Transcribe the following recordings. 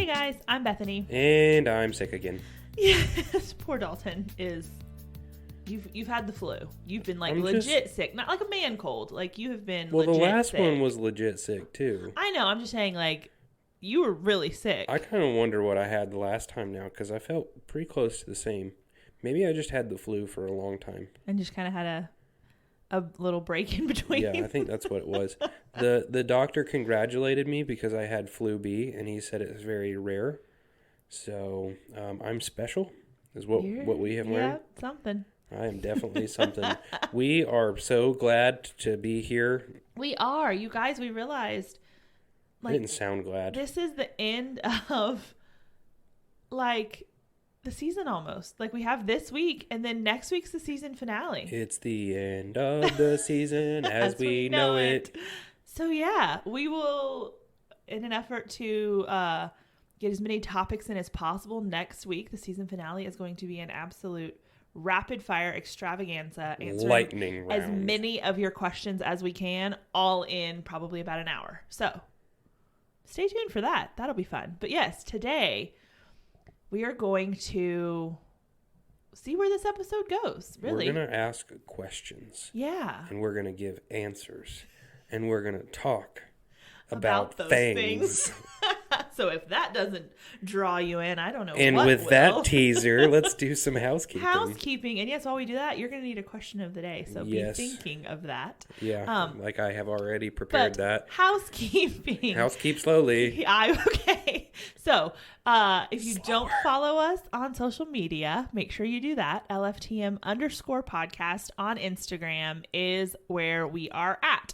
guys, I'm Bethany. And I'm sick again. Yes, poor Dalton is. You've had the flu. You've been legit sick, not like a man cold. Like you have been. Well, legit the last sick. one was legit sick too. I know. I'm just saying, you were really sick. I kind of wonder what I had the last time now because I felt pretty close to the same. Maybe I just had the flu for a long time and just kind of had a little break in between. Yeah, I think that's what it was. The doctor congratulated me because I had flu B, and he said it was very rare. So I'm special, is what we have learned. Yeah, something. I am definitely something. We are so glad to be here. We are. You guys, we realized. I didn't sound glad. This is the end of, the season almost. We have this week, and then next week's the season finale. It's the end of the season as we know it. So, yeah, we will, in an effort to get as many topics in as possible, next week, the season finale is going to be an absolute rapid-fire extravaganza, answering lightning round. As many of your questions as we can, all in probably about an hour. So, stay tuned for that. That'll be fun. But yes, today we are going to see where this episode goes, really. We're going to ask questions. Yeah. And we're going to give answers. And we're going to talk about those things. So if that doesn't draw you in, I don't know and what with will. that teaser, let's do some housekeeping. And yes, while we do that, you're going to need a question of the day. So be thinking of that. Yeah, I have already prepared that. Housekeeping. Housekeep slowly. Okay. So if you don't follow us on social media, make sure you do that. LFTM_podcast on Instagram is where we are at.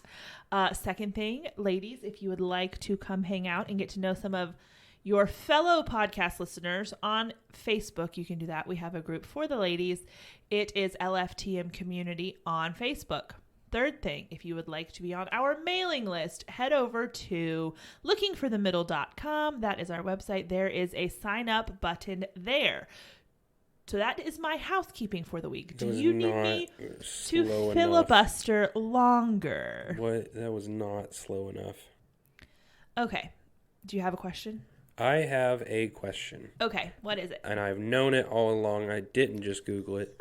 Second thing, ladies, if you would like to come hang out and get to know some of your fellow podcast listeners on Facebook, you can do that. We have a group for the ladies. It is LFTM Community on Facebook. Third thing, if you would like to be on our mailing list, head over to lookingforthemiddle.com. That is our website. There is a sign up button there. So that is my housekeeping for the week. Do you need me to filibuster longer? What? That was not slow enough. Okay. Do you have a question? I have a question. Okay. What is it? And I've known it all along. I didn't just Google it.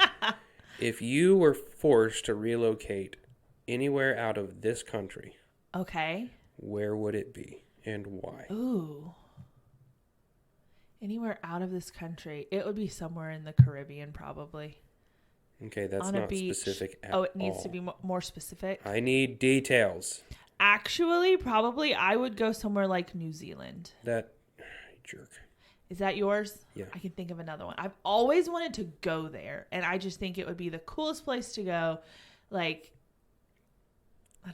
If you were forced to relocate anywhere out of this country, okay, where would it be and why? Ooh. Anywhere out of this country, it would be somewhere in the Caribbean, probably. Okay, that's not specific at all. Oh, it needs to be more specific? I need details. Actually, probably I would go somewhere like New Zealand. That jerk. Is that yours? Yeah. I can think of another one. I've always wanted to go there, and I just think it would be the coolest place to go. I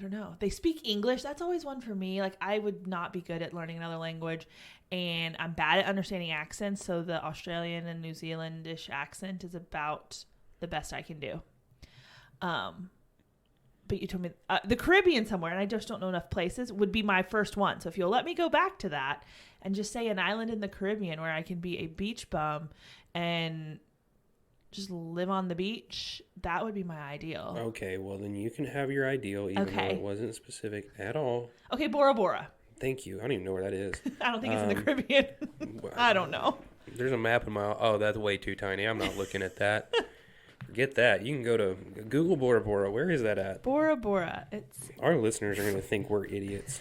don't know. They speak English. That's always one for me. I would not be good at learning another language, and I'm bad at understanding accents, so the Australian and New Zealandish accent is about the best I can do. But you told me the Caribbean somewhere, and I just don't know enough places, would be my first one. So if you'll let me go back to that and just say an island in the Caribbean where I can be a beach bum and just live on the beach, that would be my ideal. Okay, well then you can have your ideal, even though it wasn't specific at all. Okay, Bora Bora. Thank you. I don't even know where that is. I don't think it's in the Caribbean. I don't know. There's a map in my... Oh, that's way too tiny. I'm not looking at that. Forget that. You can go to Google Bora Bora. Where is that at? Bora Bora. Our listeners are going to think we're idiots.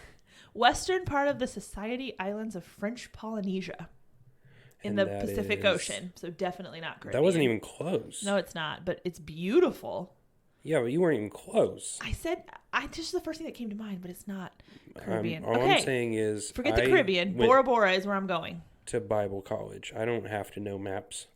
Western part of the Society Islands of French Polynesia. In the Pacific Ocean. So definitely not Caribbean. That wasn't even close. No, it's not. But it's beautiful. Yeah, but you weren't even close. I said, this is the first thing that came to mind, but it's not Caribbean. All I'm saying is... Forget the Caribbean. Bora Bora is where I'm going. To Bible college. I don't have to know maps.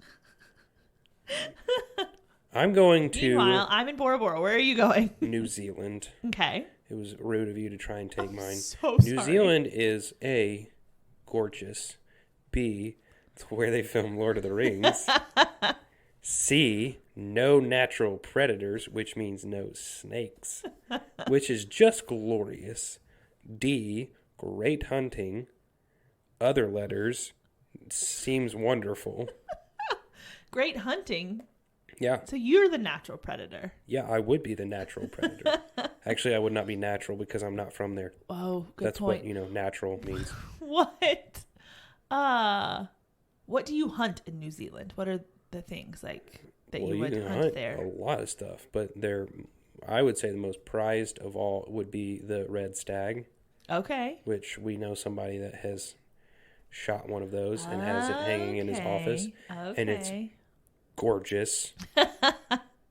I'm going to... Meanwhile, I'm in Bora Bora. Where are you going? New Zealand. Okay. It was rude of you to try and take mine. So New Zealand is A, gorgeous. B, it's where they film Lord of the Rings. C, no natural predators, which means no snakes, which is just glorious. D, great hunting. Other letters, seems wonderful. Great hunting? Yeah. So you're the natural predator. Yeah, I would be the natural predator. Actually, I would not be natural because I'm not from there. Oh, good That's point. what, natural means. What? What do you hunt in New Zealand? What are the things like that Well, you would can hunt there? a lot of stuff, but I would say the most prized of all would be the red stag. Okay. Which we know somebody that has shot one of those and has it hanging in his office. Okay. And it's gorgeous.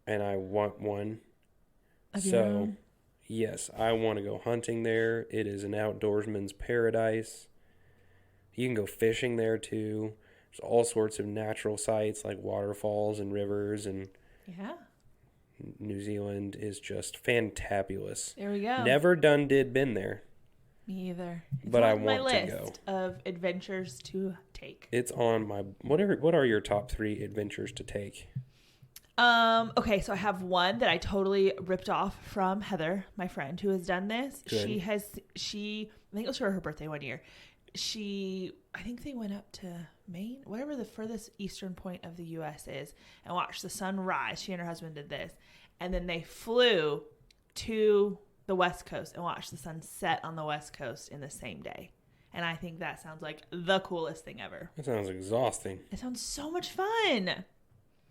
And I want one. So, yes, I want to go hunting there. It is an outdoorsman's paradise. You can go fishing there, too. There's all sorts of natural sites like waterfalls and rivers. And New Zealand is just fantabulous. There we go. Never been there. Me either. It's but I on my want to list go. Of adventures to take. It's on my what are your top 3 adventures to take? Okay, so I have one that I totally ripped off from Heather, my friend, who has done this. Good. I think it was for her birthday one year. I think they went up to Maine, whatever the furthest eastern point of the U.S. is, and watched the sun rise. She and her husband did this. And then they flew to the West Coast and watched the sun set on the West Coast in the same day. And I think that sounds like the coolest thing ever. That sounds exhausting. It sounds so much fun.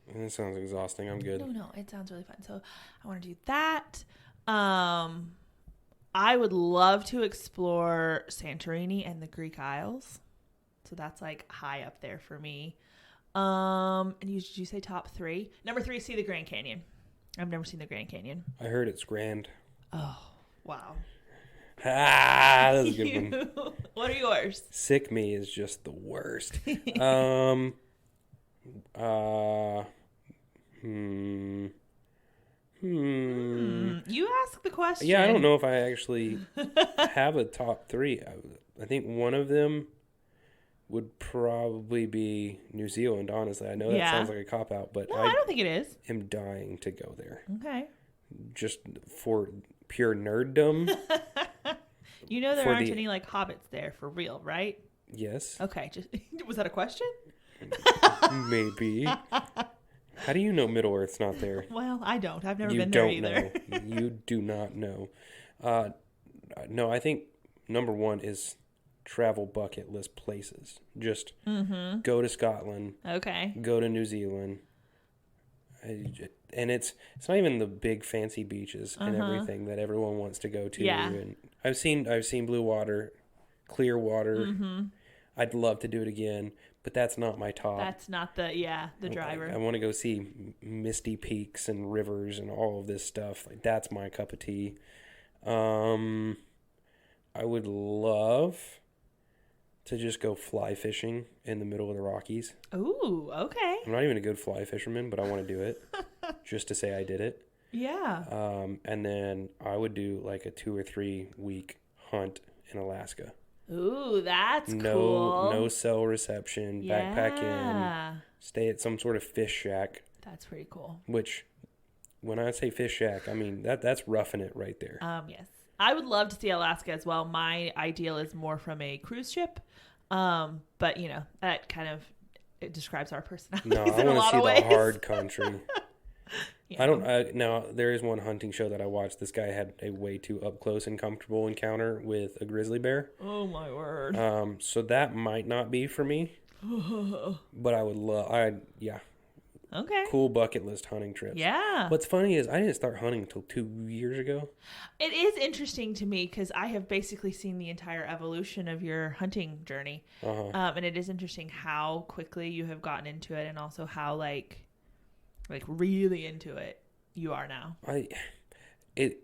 It sounds exhausting. I'm good. No, it sounds really fun. So I want to do that. I would love to explore Santorini and the Greek Isles. So that's like high up there for me. And did you say top 3? Number 3, see the Grand Canyon. I've never seen the Grand Canyon. I heard it's grand. Oh, wow. That's a good one. What are yours? Sick me is just the worst. You ask the question. Yeah, I don't know if I actually have a top 3. I think one of them would probably be New Zealand, honestly. I know that sounds like a cop-out, but no, I don't think it is. I'm dying to go there. Okay. Just for pure nerddom. There aren't any like hobbits there for real, right? Yes. Okay. Was that a question? Maybe. How do you know Middle Earth's not there? Well, I don't. I've never been there either. Know. You do not know. No, I think number 1 is travel bucket list places. Just go to Scotland. Okay. Go to New Zealand. And it's not even the big fancy beaches and everything that everyone wants to go to. Yeah. And I've seen blue water, clear water. I'd love to do it again, but that's not my top. That's not the driver. I want to go see misty peaks and rivers and all of this stuff. Like, that's my cup of tea. I would love to just go fly fishing in the middle of the Rockies. Ooh, okay. I'm not even a good fly fisherman, but I want to do it just to say I did it. Yeah. And then I would do like a 2 or 3 week hunt in Alaska. Ooh, that's cool. cool. No cell reception, backpack in, stay at some sort of fish shack. That's pretty cool. Which, when I say fish shack, I mean that's roughing it right there. Yes. I would love to see Alaska as well. My ideal is more from a cruise ship. But that kind of it describes our personalities in a lot of ways. I want to see the hard country. Yeah. Now, there is one hunting show that I watched. This guy had a way too up close and comfortable encounter with a grizzly bear. Oh my word. So that might not be for me. But I would Okay. Cool bucket list hunting trips. Yeah. What's funny is I didn't start hunting until 2 years ago. It is interesting to me because I have basically seen the entire evolution of your hunting journey. And it is interesting how quickly you have gotten into it and also how like really into it you are now.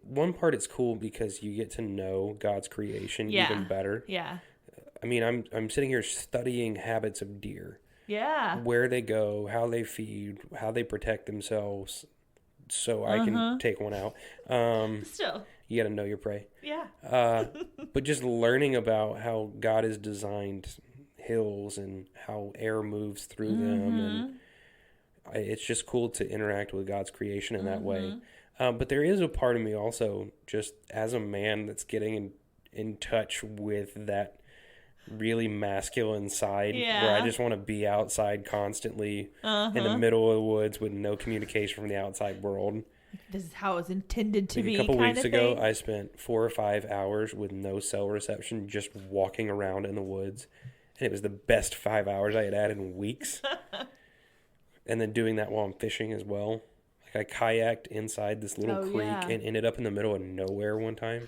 One part it's cool because you get to know God's creation even better. Yeah. I mean, I'm sitting here studying habits of deer. Yeah. Where they go, how they feed, how they protect themselves, so I can take one out. Still. You got to know your prey. Yeah. But just learning about how God has designed hills and how air moves through them, and it's just cool to interact with God's creation in that way. But there is a part of me also, just as a man, that's getting in touch with that really masculine side where I just want to be outside constantly in the middle of the woods with no communication from the outside world. This is how it was intended to be. A couple weeks ago, I spent 4 or 5 hours with no cell reception just walking around in the woods. And it was the best 5 hours I had had in weeks. And then doing that while I'm fishing as well. Like I kayaked inside this little creek and ended up in the middle of nowhere one time.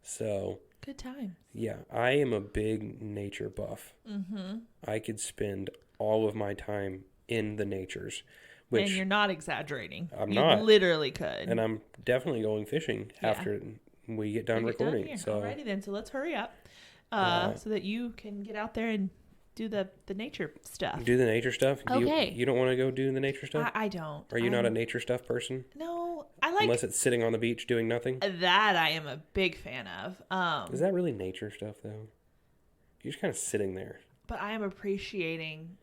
So good time. Yeah, I am a big nature buff. Mm-hmm. I could spend all of my time in the natures. And you're not exaggerating. I'm you not. Literally could. And I'm definitely going fishing after we get done recording. So alrighty then. So let's hurry up so that you can get out there and do the nature stuff. Do the nature stuff? Okay. You don't want to go do the nature stuff? I don't. Are you not a nature stuff person? No. I like... Unless it's sitting on the beach doing nothing? That I am a big fan of. Is that really nature stuff, though? You're just kind of sitting there. But I am appreciating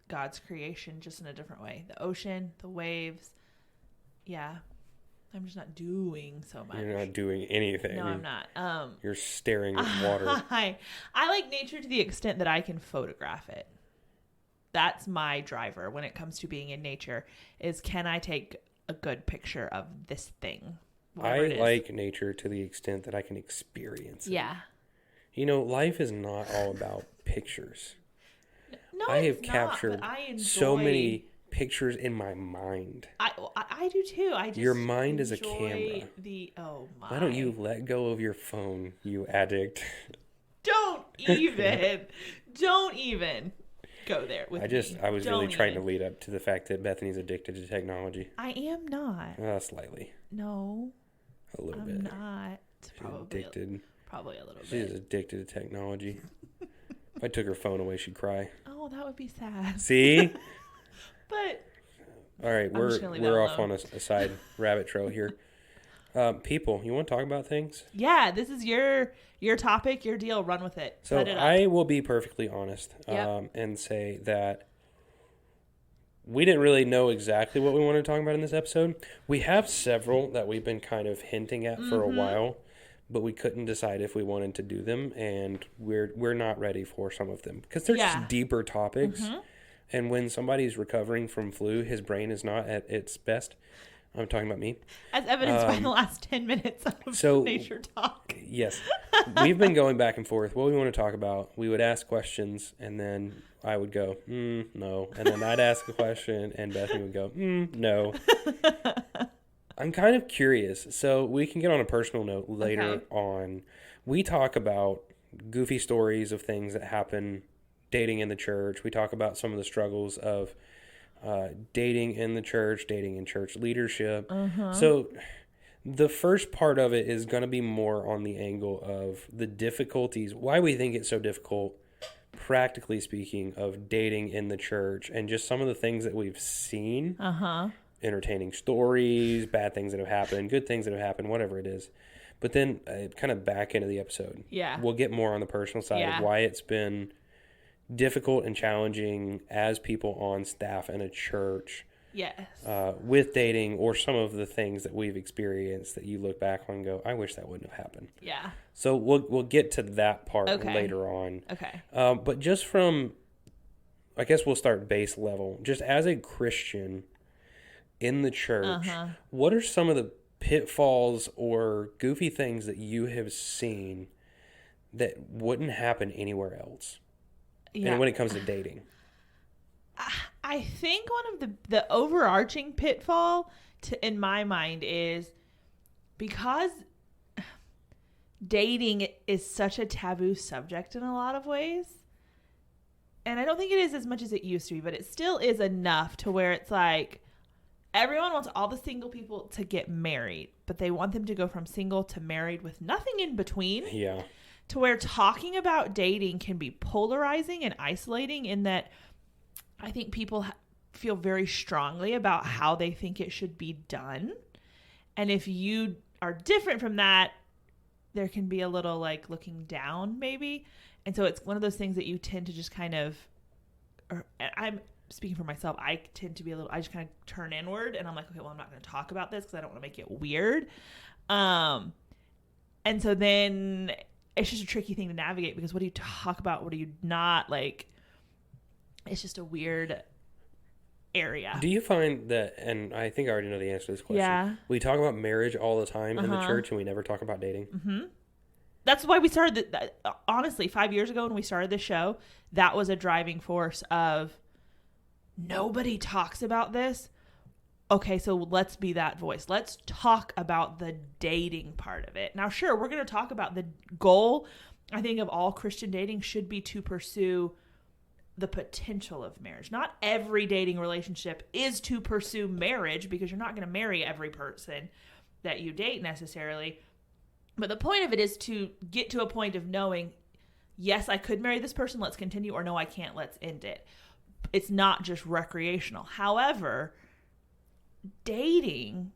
God's creation just in a different way. The ocean, the waves. Yeah. I'm just not doing so much. You're not doing anything. No, I'm not. You're staring at water. I like nature to the extent that I can photograph it. That's my driver when it comes to being in nature, is can I take a good picture of this thing? I like nature to the extent that I can experience it. Yeah. You know, life is not all about pictures. No, I have captured so many pictures in my mind. I do too. Your mind is a camera. Why don't you let go of your phone, you addict? Don't even go there with me. I was really trying to lead up to the fact that Bethany's addicted to technology. I am not. Slightly. No. A little bit. I'm not. Probably addicted. Probably a little bit. She's addicted to technology. If I took her phone away, she'd cry. Oh, that would be sad. See? But all right, we're off on a side rabbit trail here. People, you want to talk about things? Yeah, this is your topic, your deal. Run with it. So I will be perfectly honest and say that we didn't really know exactly what we wanted to talk about in this episode. We have several that we've been kind of hinting at for a while, but we couldn't decide if we wanted to do them, and we're not ready for some of them because they're just deeper topics. Mm-hmm. And when somebody's recovering from flu, his brain is not at its best. I'm talking about me. As evidenced by the last 10 minutes of nature talk. Yes. We've been going back and forth. What we want to talk about. We would ask questions, and then I would go, no. And then I'd ask a question, and Bethany would go, no. I'm kind of curious. So we can get on a personal note later on. We talk about goofy stories of things that happen dating in the church. We talk about some of the struggles of dating in the church, dating in church leadership. So the first part of it is going to be more on the angle of the difficulties, why we think it's so difficult, practically speaking, of dating in the church, and just some of the things that we've seen, entertaining stories, bad things that have happened, good things that have happened, whatever it is. But then kind of back into the episode. Yeah. We'll get more on the personal side of why it's been difficult and challenging as people on staff in a church. Yes. With dating, or some of the things that we've experienced that you look back on and go, I wish that wouldn't have happened. Yeah. So we'll get to that part later on. Okay. But just from, I guess we'll start base level. Just as a Christian in the church, what are some of the pitfalls or goofy things that you have seen that wouldn't happen anywhere else? Yeah. And when it comes to dating, I think one of the overarching pitfall in my mind is because dating is such a taboo subject in a lot of ways. And I don't think it is as much as it used to be, but it still is enough to where it's like everyone wants all the single people to get married, but they want them to go from single to married with nothing in between. Yeah. To where talking about dating can be polarizing and isolating in that I think people feel very strongly about how they think it should be done. And if you are different from that, there can be a little like looking down maybe. And so it's one of those things that you tend to just kind of, or I'm speaking for myself, I tend to be I just kind of turn inward and I'm like, okay, well, I'm not going to talk about this because I don't want to make it weird. And so then it's just a tricky thing to navigate because what do you talk about? What do you not like? It's just a weird area. Do you find that, and I think I already know the answer to this question. Yeah. We talk about marriage all the time in the church and we never talk about dating. Mm-hmm. that's why we started honestly 5 years ago when we started the show. That was a driving force of nobody talks about this. Okay, so let's be that voice. Let's talk about the dating part of it. Now, sure, we're going to talk about the goal, I think, of all Christian dating should be to pursue the potential of marriage. Not every dating relationship is to pursue marriage, because you're not going to marry every person that you date necessarily. But the point of it is to get to a point of knowing, yes, I could marry this person, let's continue, or no, I can't, let's end it. It's not just recreational. However, dating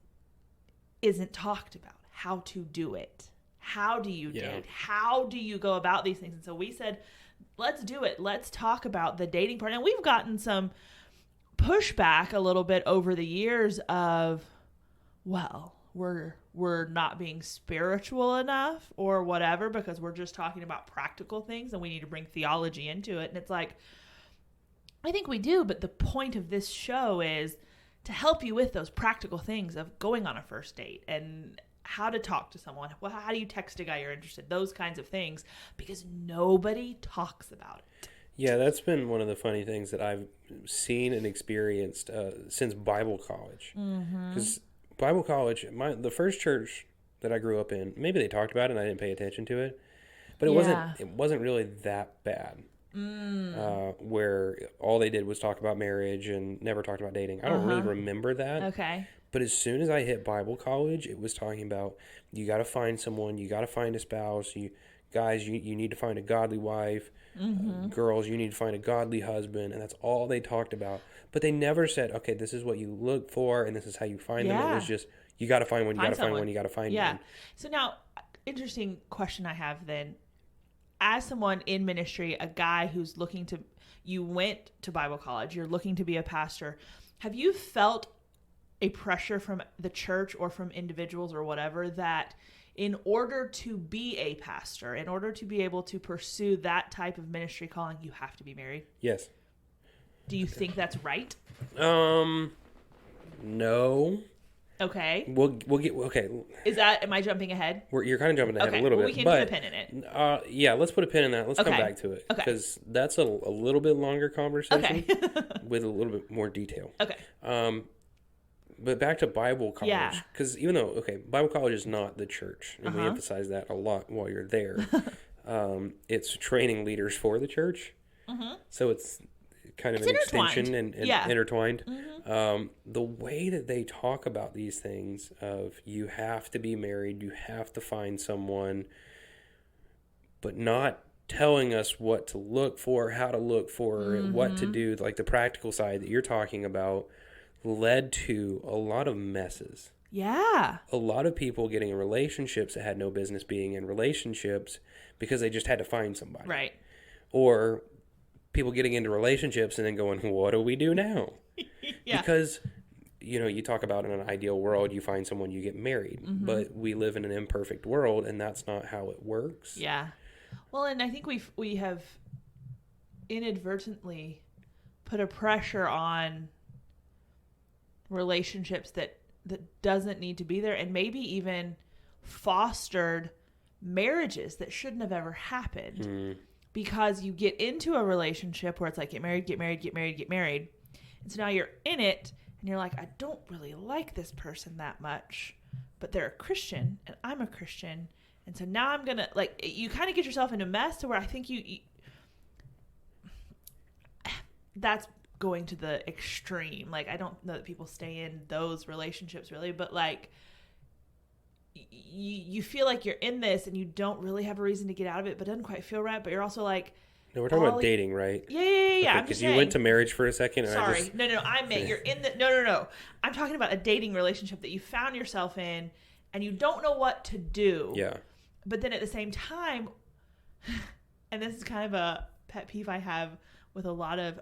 isn't talked about. How to do it. How do you date? How do you go about these things? And so we said, let's do it. Let's talk about the dating part. And we've gotten some pushback a little bit over the years of, well, we're not being spiritual enough or whatever, because we're just talking about practical things and we need to bring theology into it. And it's like, I think we do, but the point of this show is to help you with those practical things of going on a first date and how to talk to someone. Well, how do you text a guy you're interested? Those kinds of things, because nobody talks about it. Yeah, that's been one of the funny things that I've seen and experienced since Bible college. Because Bible college, the first church that I grew up in, maybe they talked about it and I didn't pay attention to it, but it wasn't really that bad. Where all they did was talk about marriage and never talked about dating. I don't really remember that. Okay. But as soon as I hit Bible college, it was talking about you got to find someone, you got to find a spouse, you need to find a godly wife, girls, you need to find a godly husband, and that's all they talked about. But they never said, okay, this is what you look for and this is how you find them. It was just, you got to find one, you got to find one, you got to find one. So now, interesting question I have then. As someone in ministry, a guy who's you went to Bible college, you're looking to be a pastor, have you felt a pressure from the church or from individuals or whatever that in order to be a pastor, in order to be able to pursue that type of ministry calling, you have to be married? Yes. Do you think that's right? No. Okay. We'll get okay. Am I jumping ahead? You're kind of jumping ahead a little bit. We can put a pin in it. Yeah, let's put a pin in that. Let's come back to it. Because that's a little bit longer conversation with a little bit more detail. Okay. But back to Bible college. Because even though, Bible college is not the church. And we emphasize that a lot while you're there. It's training leaders for the church. So it's kind of an extension and intertwined. The way that they talk about these things of you have to be married, you have to find someone, but not telling us what to look for, how to look for, what to do, like the practical side that you're talking about, led to a lot of messes. Yeah. A lot of people getting in relationships that had no business being in relationships because they just had to find somebody. Right. Or people getting into relationships and then going, what do we do now? Because, you talk about in an ideal world, you find someone, you get married. But we live in an imperfect world, and that's not how it works. Yeah. Well, and I think we have inadvertently put a pressure on relationships that doesn't need to be there, and maybe even fostered marriages that shouldn't have ever happened. Because you get into a relationship where it's like, get married, get married, get married, get married. And so now you're in it and you're like, I don't really like this person that much, but they're a Christian and I'm a Christian. And so now I'm going to, you kind of get yourself in a mess to where I think you that's going to the extreme. I don't know that people stay in those relationships really, but you feel like you're in this and you don't really have a reason to get out of it, but it doesn't quite feel right. But you're also like, no, we're talking about dating, right? Yeah. Because you went to marriage for a second. Sorry. No. I meant you're in the, no. I'm talking about a dating relationship that you found yourself in and you don't know what to do. Yeah. But then at the same time, and this is kind of a pet peeve I have with a lot of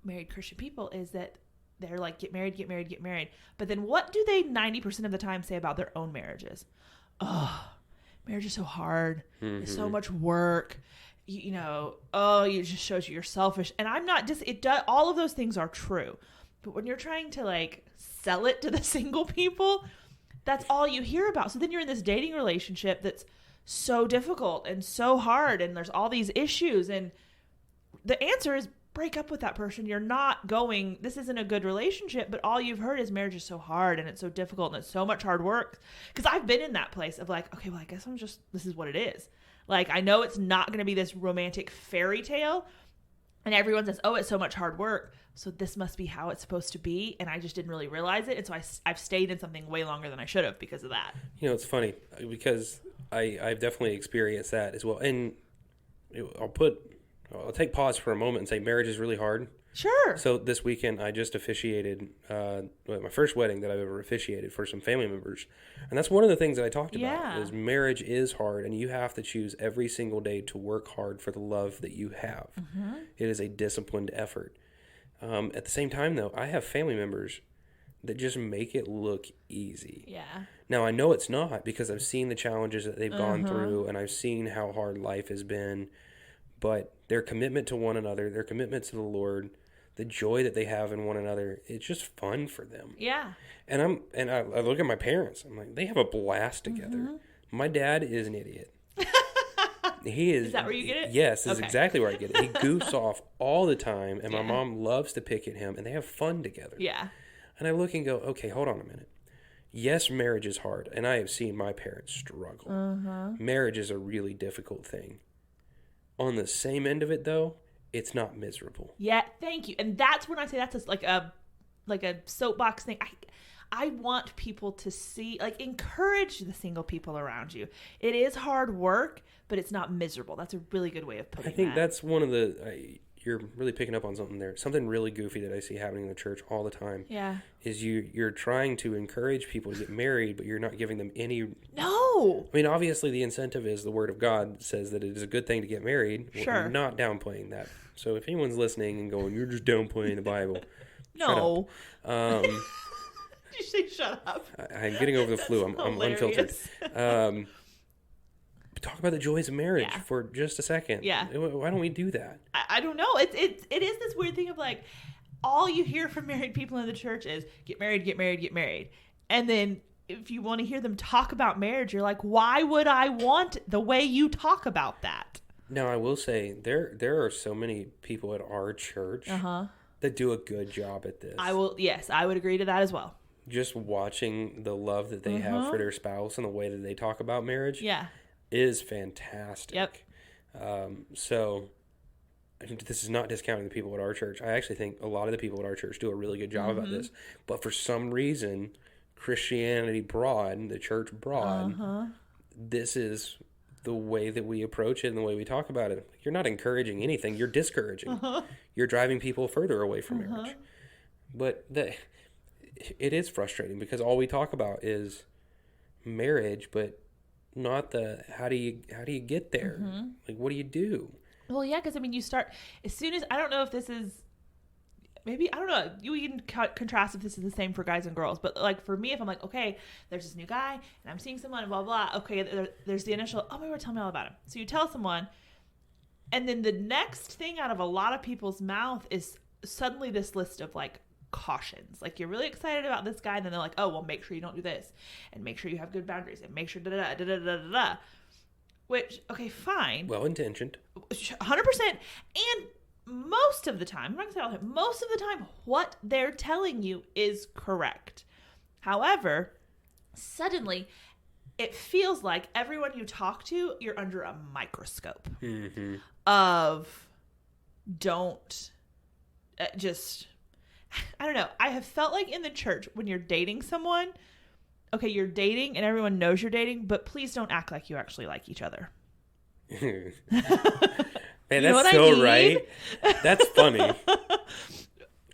married Christian people, is that they're like, get married, get married, get married. But then what do they 90% of the time say about their own marriages? Oh, marriage is so hard. It's so much work. It just shows you're selfish. And I'm not just, all of those things are true. But when you're trying to sell it to the single people, that's all you hear about. So then you're in this dating relationship that's so difficult and so hard, and there's all these issues, and the answer is break up with that person. You're not going, this isn't a good relationship, but all you've heard is marriage is so hard and it's so difficult and it's so much hard work. Because I've been in that place of like, okay, well, I guess this is what it is. Like, I know it's not going to be this romantic fairy tale, and everyone says, oh, it's so much hard work, so this must be how it's supposed to be, and I just didn't really realize it, and so I've stayed in something way longer than I should have because of that. You know, it's funny, because I've definitely experienced that as well, and I'll take pause for a moment and say marriage is really hard. Sure. So this weekend I just officiated my first wedding that I've ever officiated for some family members. And that's one of the things that I talked about is marriage is hard, and you have to choose every single day to work hard for the love that you have. Mm-hmm. It is a disciplined effort. At the same time, though, I have family members that just make it look easy. Yeah. Now, I know it's not, because I've seen the challenges that they've gone through, and I've seen how hard life has been. But their commitment to one another, their commitment to the Lord, the joy that they have in one another, it's just fun for them. Yeah. And I look at my parents. I'm like, they have a blast together. Mm-hmm. My dad is an idiot. He is. Is that where you get it? Yes, that's exactly where I get it. He goofs off all the time, and my mom loves to pick at him, and they have fun together. Yeah. And I look and go, okay, hold on a minute. Yes, marriage is hard, and I have seen my parents struggle. Marriage is a really difficult thing. On the same end of it, though, it's not miserable. Yeah, thank you. And that's when I say that's like a soapbox thing. I want people to see, like, encourage the single people around you. It is hard work, but it's not miserable. That's a really good way of putting it. I think that's one of the, you're really picking up on something there. Something really goofy that I see happening in the church all the time. Yeah. Is you're trying to encourage people to get married, but you're not giving them any. No. I mean, obviously the incentive is the Word of God says that it is a good thing to get married. Sure. We're not downplaying that. So if anyone's listening and going, you're just downplaying the Bible. No. Shut up. Did you say shut up? I'm getting over the flu. I'm unfiltered. Talk about the joys of marriage for just a second. Yeah. Why don't we do that? I don't know. It is this weird thing of like, all you hear from married people in the church is get married, get married, get married. And then if you want to hear them talk about marriage, you're like, why would I want the way you talk about that? Now, I will say there are so many people at our church that do a good job at this. I would agree to that as well. Just watching the love that they have for their spouse and the way that they talk about marriage. Yeah. Is fantastic. Yep. So this is not discounting the people at our church. I actually think a lot of the people at our church do a really good job about this. But for some reason, Christianity broad, the church broad, this is the way that we approach it and the way we talk about it. You're not encouraging anything. You're discouraging. You're driving people further away from marriage. But it is frustrating because all we talk about is marriage, but not the how do you get there? Like, what do you do? Well, yeah, because I mean, you start as soon as, I don't know if this is, maybe, I don't know, you can contrast if this is the same for guys and girls, but like for me, if I'm like, okay, there's this new guy and I'm seeing someone and blah blah, okay, there's the initial, oh my word, tell me all about him. So you tell someone, and then the next thing out of a lot of people's mouth is suddenly this list of like cautions. Like, you're really excited about this guy, and then they're like, oh, well, make sure you don't do this, and make sure you have good boundaries, and make sure da-da-da-da-da-da-da. Which, okay, fine. Well-intentioned. 100%. And most of the time, I'm not going to say all the time, most of the time, what they're telling you is correct. However, suddenly, it feels like everyone you talk to, you're under a microscope of don't just... I don't know. I have felt like in the church when you're dating someone, okay, you're dating and everyone knows you're dating, but please don't act like you actually like each other. Man, that's so right. That's funny.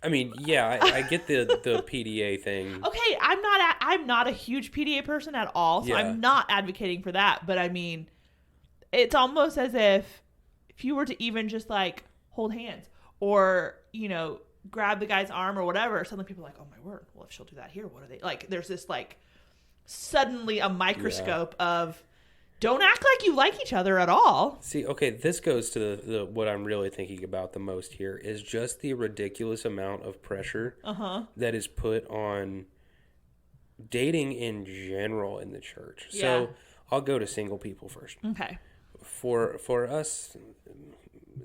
I mean, yeah, I get the PDA thing. Okay, I'm not a huge PDA person at all, so I'm not advocating for that. But I mean, it's almost as if you were to even just like hold hands or, you know, grab the guy's arm or whatever, suddenly people are like, oh my word, well, if she'll do that here, what are they like? There's this like suddenly a microscope of don't act like you like each other at all. See, okay, this goes to the what I'm really thinking about the most here is just the ridiculous amount of pressure that is put on dating in general in the church. So I'll go to single people first. Okay. For us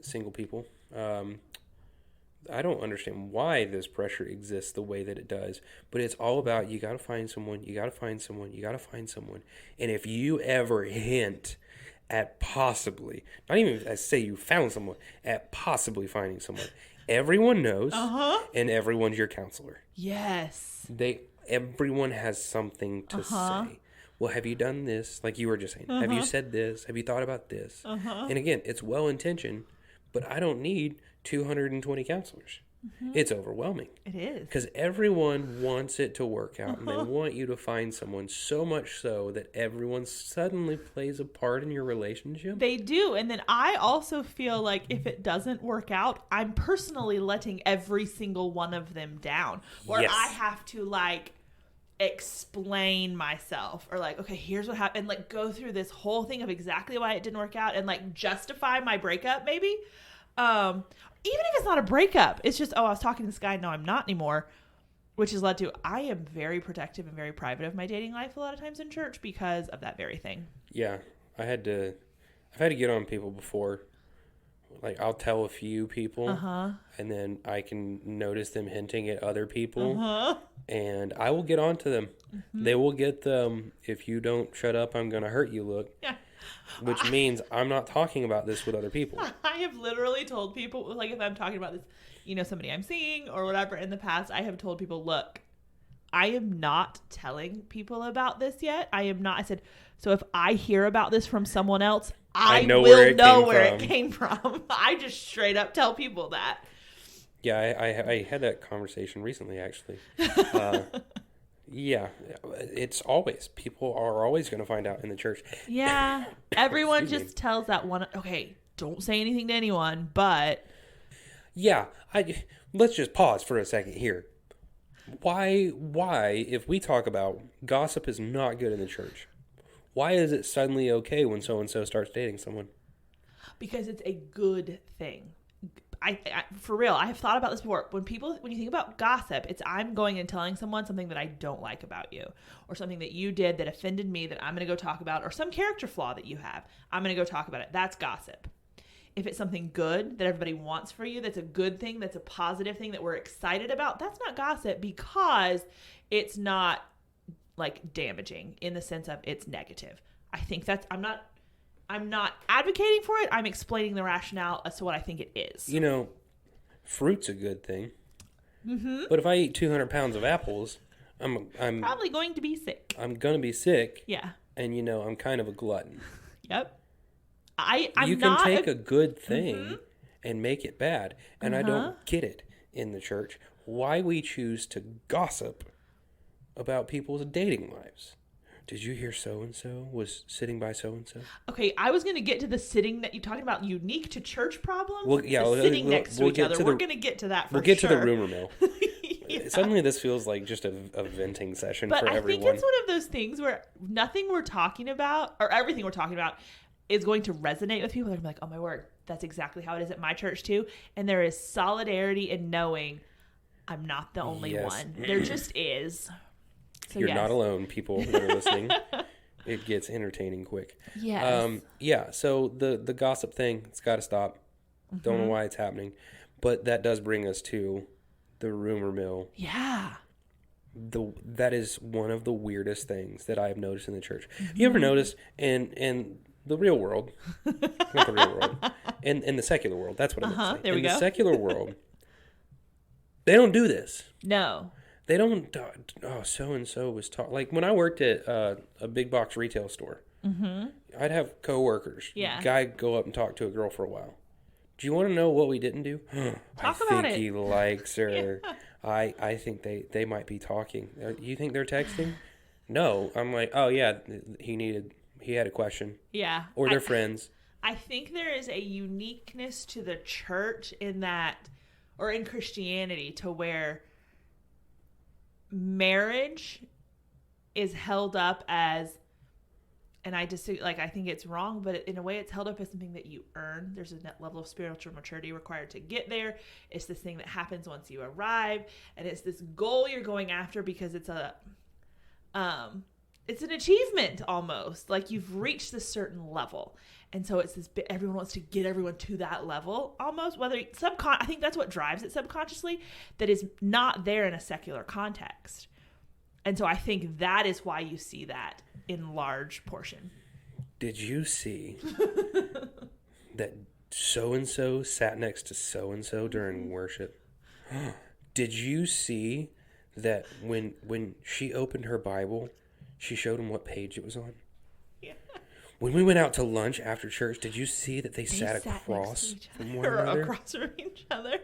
single people, I don't understand why this pressure exists the way that it does, but it's all about you got to find someone, you got to find someone, you got to find someone. And if you ever hint at possibly, not even say you found someone, at possibly finding someone, everyone knows, and everyone's your counselor. Yes. Everyone has something to say. Well, have you done this? Like you were just saying, have you said this? Have you thought about this? And again, it's well-intentioned, but I don't need 220 counselors. It's overwhelming. It is. Because everyone wants it to work out, and they want you to find someone so much so that everyone suddenly plays a part in your relationship. They do. And then I also feel like if it doesn't work out, I'm personally letting every single one of them down. Or Yes. I have to like explain myself or like, okay, here's what happened. Like go through this whole thing of exactly why it didn't work out and like justify my breakup maybe. Even if it's not a breakup, it's just, I was talking to this guy, no, I'm not anymore, which has led to, I am very protective and very private of my dating life a lot of times in church because of that very thing. Yeah, I've had to get on people before. Like, I'll tell a few people, and then I can notice them hinting at other people, and I will get on to them. They will get the, if you don't shut up, I'm going to hurt you look. Yeah. Which means I'm not talking about this with other people. I have literally told people, like if I'm talking about this, somebody I'm seeing or whatever in the past, I have told people, look, I am not telling people about this yet. I am not. I said, so if I hear about this from someone else, I will know where it came from. I just straight up tell people that. Yeah, I had that conversation recently, actually. Yeah, it's always, people are always going to find out in the church. Yeah, everyone just tells that one, okay, don't say anything to anyone, but. Yeah, let's just pause for a second here. Why, if we talk about gossip is not good in the church, why is it suddenly okay when so-and-so starts dating someone? Because it's a good thing. I for real, I have thought about this before. When you think about gossip, it's I'm going and telling someone something that I don't like about you, or something that you did that offended me that I'm going to go talk about, or some character flaw that you have. I'm going to go talk about it. That's gossip. If it's something good that everybody wants for you, that's a good thing, that's a positive thing that we're excited about, that's not gossip because it's not like damaging in the sense of it's negative. I think that's, I'm not advocating for it. I'm explaining the rationale as to what I think it is. Fruit's a good thing. But if I eat 200 pounds of apples, I'm probably going to be sick. I'm going to be sick. Yeah. And, I'm kind of a glutton. Yep. You can take a good thing and make it bad. And I don't get it in the church why we choose to gossip about people's dating lives. Did you hear so-and-so was sitting by so-and-so? Okay, I was going to get to the sitting that you're talking about unique to church problems. Well, yeah, sitting next to each other. We're going to get to that for sure. We'll get to the rumor mill. Yeah. Suddenly this feels like just a venting session for everyone. But I think it's one of those things where nothing we're talking about, or everything we're talking about, is going to resonate with people. They're going to be like, oh my word, that's exactly how it is at my church too. And there is solidarity in knowing I'm not the only one. There just is. So You're not alone, people that are listening. It gets entertaining quick. Yes. Yeah, so the gossip thing, it's got to stop. Don't know why it's happening. But that does bring us to the rumor mill. Yeah. That is one of the weirdest things that I have noticed in the church. You ever notice in the real world, not the real world, in the secular world, that's what I'm saying. There we go. In the secular world, they don't do this. No. They don't, so-and-so was talking. Like, when I worked at a big box retail store, I'd have coworkers. Yeah. Guy'd go up and talk to a girl for a while. Do you want to know what we didn't do? Talk about it. I think he likes her. Yeah. I think they might be talking. You think they're texting? No. I'm like, oh, yeah, he had a question. Yeah. Or they're friends. I think there is a uniqueness to the church in that, or in Christianity, to where marriage is held up as, and I think it's wrong, but in a way it's held up as something that you earn. There's a level of spiritual maturity required to get there. It's this thing that happens once you arrive, and it's this goal you're going after because it's it's an achievement almost. Like you've reached this certain level. And so it's this bit, everyone wants to get everyone to that level almost, whether I think that's what drives it subconsciously, that is not there in a secular context. And so I think that is why you see that in large portion. Did you see that so-and-so sat next to so-and-so during worship? Did you see that when she opened her Bible, she showed him what page it was on? Yeah. When we went out to lunch after church, did you see that they sat across from one another? Across from each other.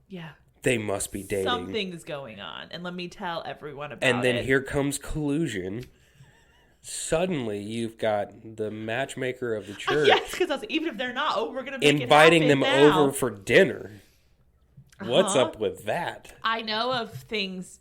Yeah. They must be dating. Something's going on, and let me tell everyone about it. And then here comes collusion. Suddenly, you've got the matchmaker of the church. Yes, because even if they're not, we're going to make inviting them now. over for dinner. What's up with that? I know of things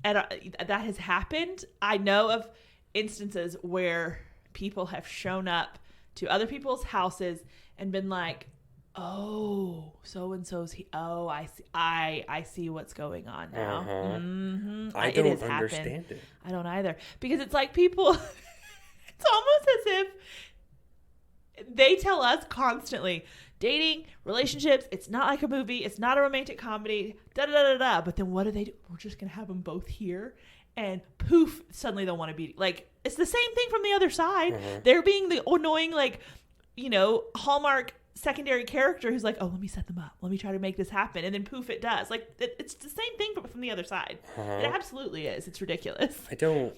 that has happened. I know of instances where people have shown up to other people's houses and been like, "Oh, so and so's I see what's going on now." Mm-hmm. I don't understand it. I don't either, because it's like people. It's almost as if they tell us constantly, dating, relationships, it's not like a movie, it's not a romantic comedy, da-da-da-da-da. But then what do they do? We're just going to have them both here. And poof, suddenly they'll want to be, like, it's the same thing from the other side. They're being the annoying, like, Hallmark secondary character who's like, oh, let me set them up. Let me try to make this happen. And then poof, it does. Like, it's the same thing but from the other side. It absolutely is. It's ridiculous. I don't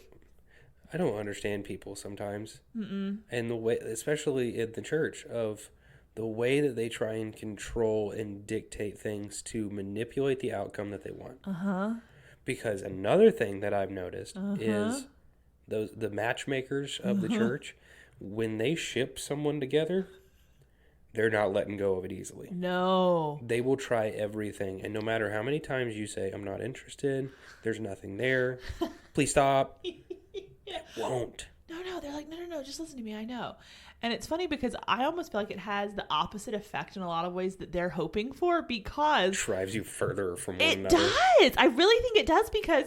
understand people sometimes. And the way, especially in the church, of the way that they try and control and dictate things to manipulate the outcome that they want. Because another thing that I've noticed is the matchmakers of the church, when they ship someone together, they're not letting go of it easily. No. They will try everything, and no matter how many times you say, I'm not interested, there's nothing there, please stop, it won't. No, they're like, no, just listen to me, I know. And it's funny because I almost feel like it has the opposite effect in a lot of ways that they're hoping for, because drives you further from one another. It does. I really think it does, because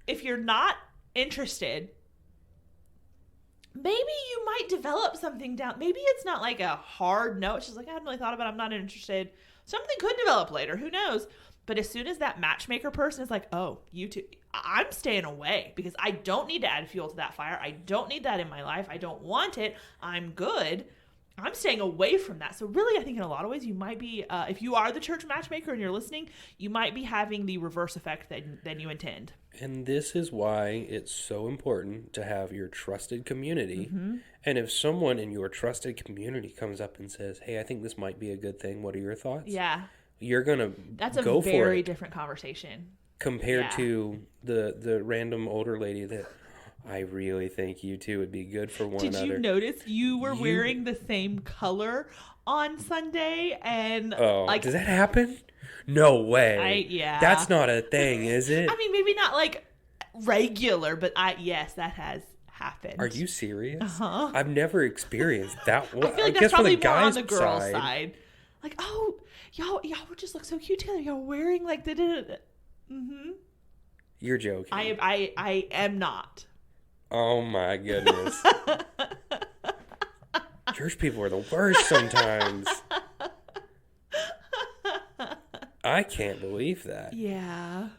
if you're not interested, maybe you might develop something down. Maybe it's not like a hard no. It's just like, I hadn't really thought about it. I'm not interested. Something could develop later. Who knows? But as soon as that matchmaker person is like, oh, you two, I'm staying away because I don't need to add fuel to that fire. I don't need that in my life. I don't want it. I'm good. I'm staying away from that. So really, I think in a lot of ways, you might be, if you are the church matchmaker and you're listening, you might be having the reverse effect than you intend. And this is why it's so important to have your trusted community. And if someone in your trusted community comes up and says, hey, I think this might be a good thing, what are your thoughts? Yeah. You're going to go for it. That's a very different conversation. Compared to the random older lady that, I really think you two would be good for one another. Did you notice you were wearing the same color on Sunday? And does that happen? No way. Yeah. That's not a thing, is it? I mean, maybe not like regular, but yes, that has happened. Are you serious? I've never experienced that. I feel like that's probably more on the girl's side. Like, oh, y'all would just look so cute together. Y'all wearing like the. You're joking. I am not. Oh my goodness. Church people are the worst sometimes. I can't believe that. Yeah.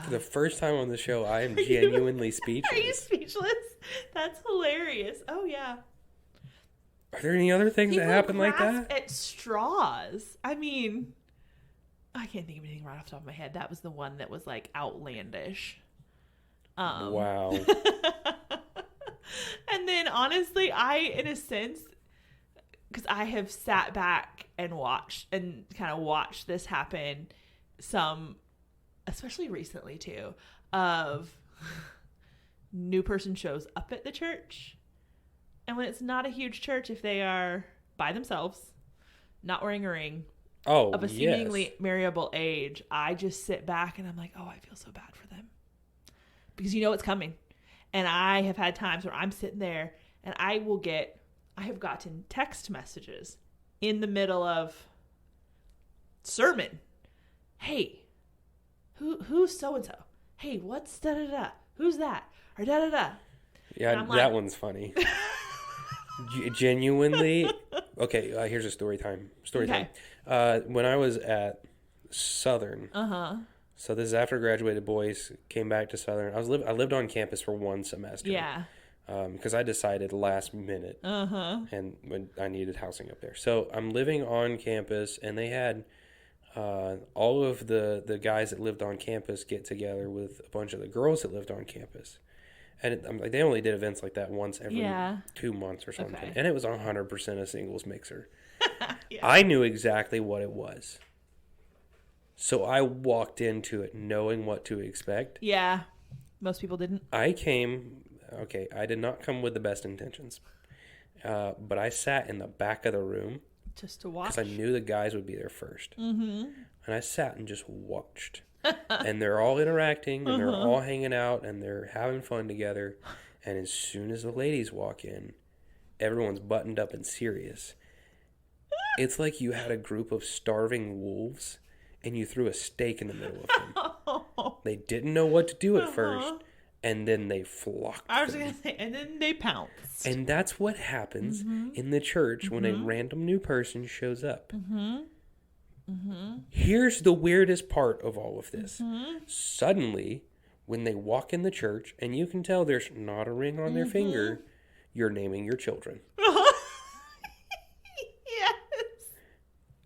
For the first time on the show, I am genuinely speechless. Are you speechless? That's hilarious. Oh, yeah. Are there any other things that happen like that? At straws. I mean, I can't think of anything right off the top of my head. That was the one that was like outlandish. Wow. And then honestly, in a sense, because I have sat back and watched this happen especially recently too, of new person shows up at the church. And when it's not a huge church, if they are by themselves, not wearing a ring, of a seemingly marriable age, I just sit back and I'm like, oh, I feel so bad for them. Because you know it's coming. And I have had times where I'm sitting there and I have gotten text messages in the middle of sermon. Hey, who's so-and-so? Hey, what's da-da-da? Who's that? Or da-da-da. Yeah, that one's funny. Genuinely. Okay, here's a story time. When I was at Southern. So this is after I graduated, boys, came back to Southern. I lived on campus for one semester. Yeah. Because I decided last minute. And when I needed housing up there. So I'm living on campus, and they had all of the guys that lived on campus get together with a bunch of the girls that lived on campus. And they only did events like that once every 2 months or something. Okay. And it was 100% a singles mixer. Yeah. I knew exactly what it was. So I walked into it knowing what to expect. Yeah. Most people didn't. I did not come with the best intentions. But I sat in the back of the room. Just to watch? Because I knew the guys would be there first. And I sat and just watched. And they're all interacting, and they're all hanging out, and they're having fun together. And as soon as the ladies walk in, everyone's buttoned up and serious. It's like you had a group of starving wolves, and you threw a steak in the middle of them. They didn't know what to do at first, and then they flocked. I was going to say, and then they pounced. And that's what happens in the church when a random new person shows up. Here's the weirdest part of all of this. Suddenly, when they walk in the church, and you can tell there's not a ring on their finger, you're naming your children. Yes.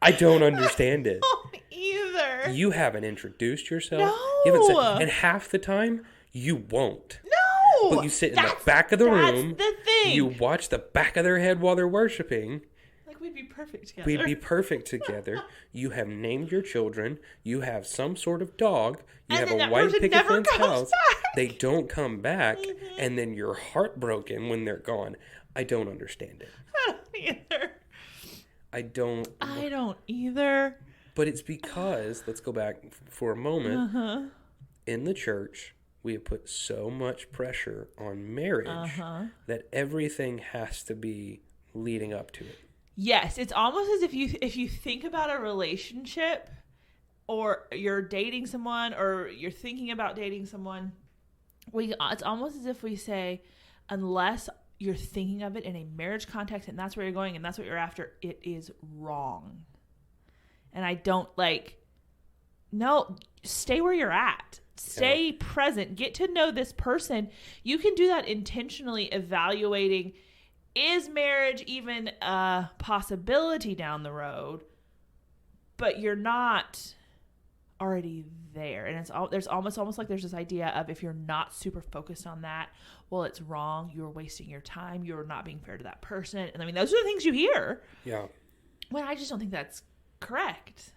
I don't understand it. Either. You haven't introduced yourself. No. You haven't said, and half the time, you won't. No. But you sit in the back of the room. That's the thing. You watch the back of their head while they're worshiping. We'd be perfect together. We'd be perfect together. You have named your children. You have some sort of dog. You have a white picket fence house. They don't come back. And then you're heartbroken when they're gone. I don't understand it. I don't either. I don't either. But it's because, let's go back for a moment. In the church, we have put so much pressure on marriage that everything has to be leading up to it. Yes, it's almost as if you think about a relationship, or you're dating someone, or you're thinking about dating someone, it's almost as if we say, unless you're thinking of it in a marriage context and that's where you're going and that's what you're after, it is wrong. And I don't no, stay where you're at. Stay present. Get to know this person. You can do that intentionally, evaluating, is marriage even a possibility down the road? But you're not already there. And there's almost like there's this idea of, if you're not super focused on that, well, it's wrong. You're wasting your time. You're not being fair to that person. And I mean, those are the things you hear. Yeah. Well, I just don't think that's correct.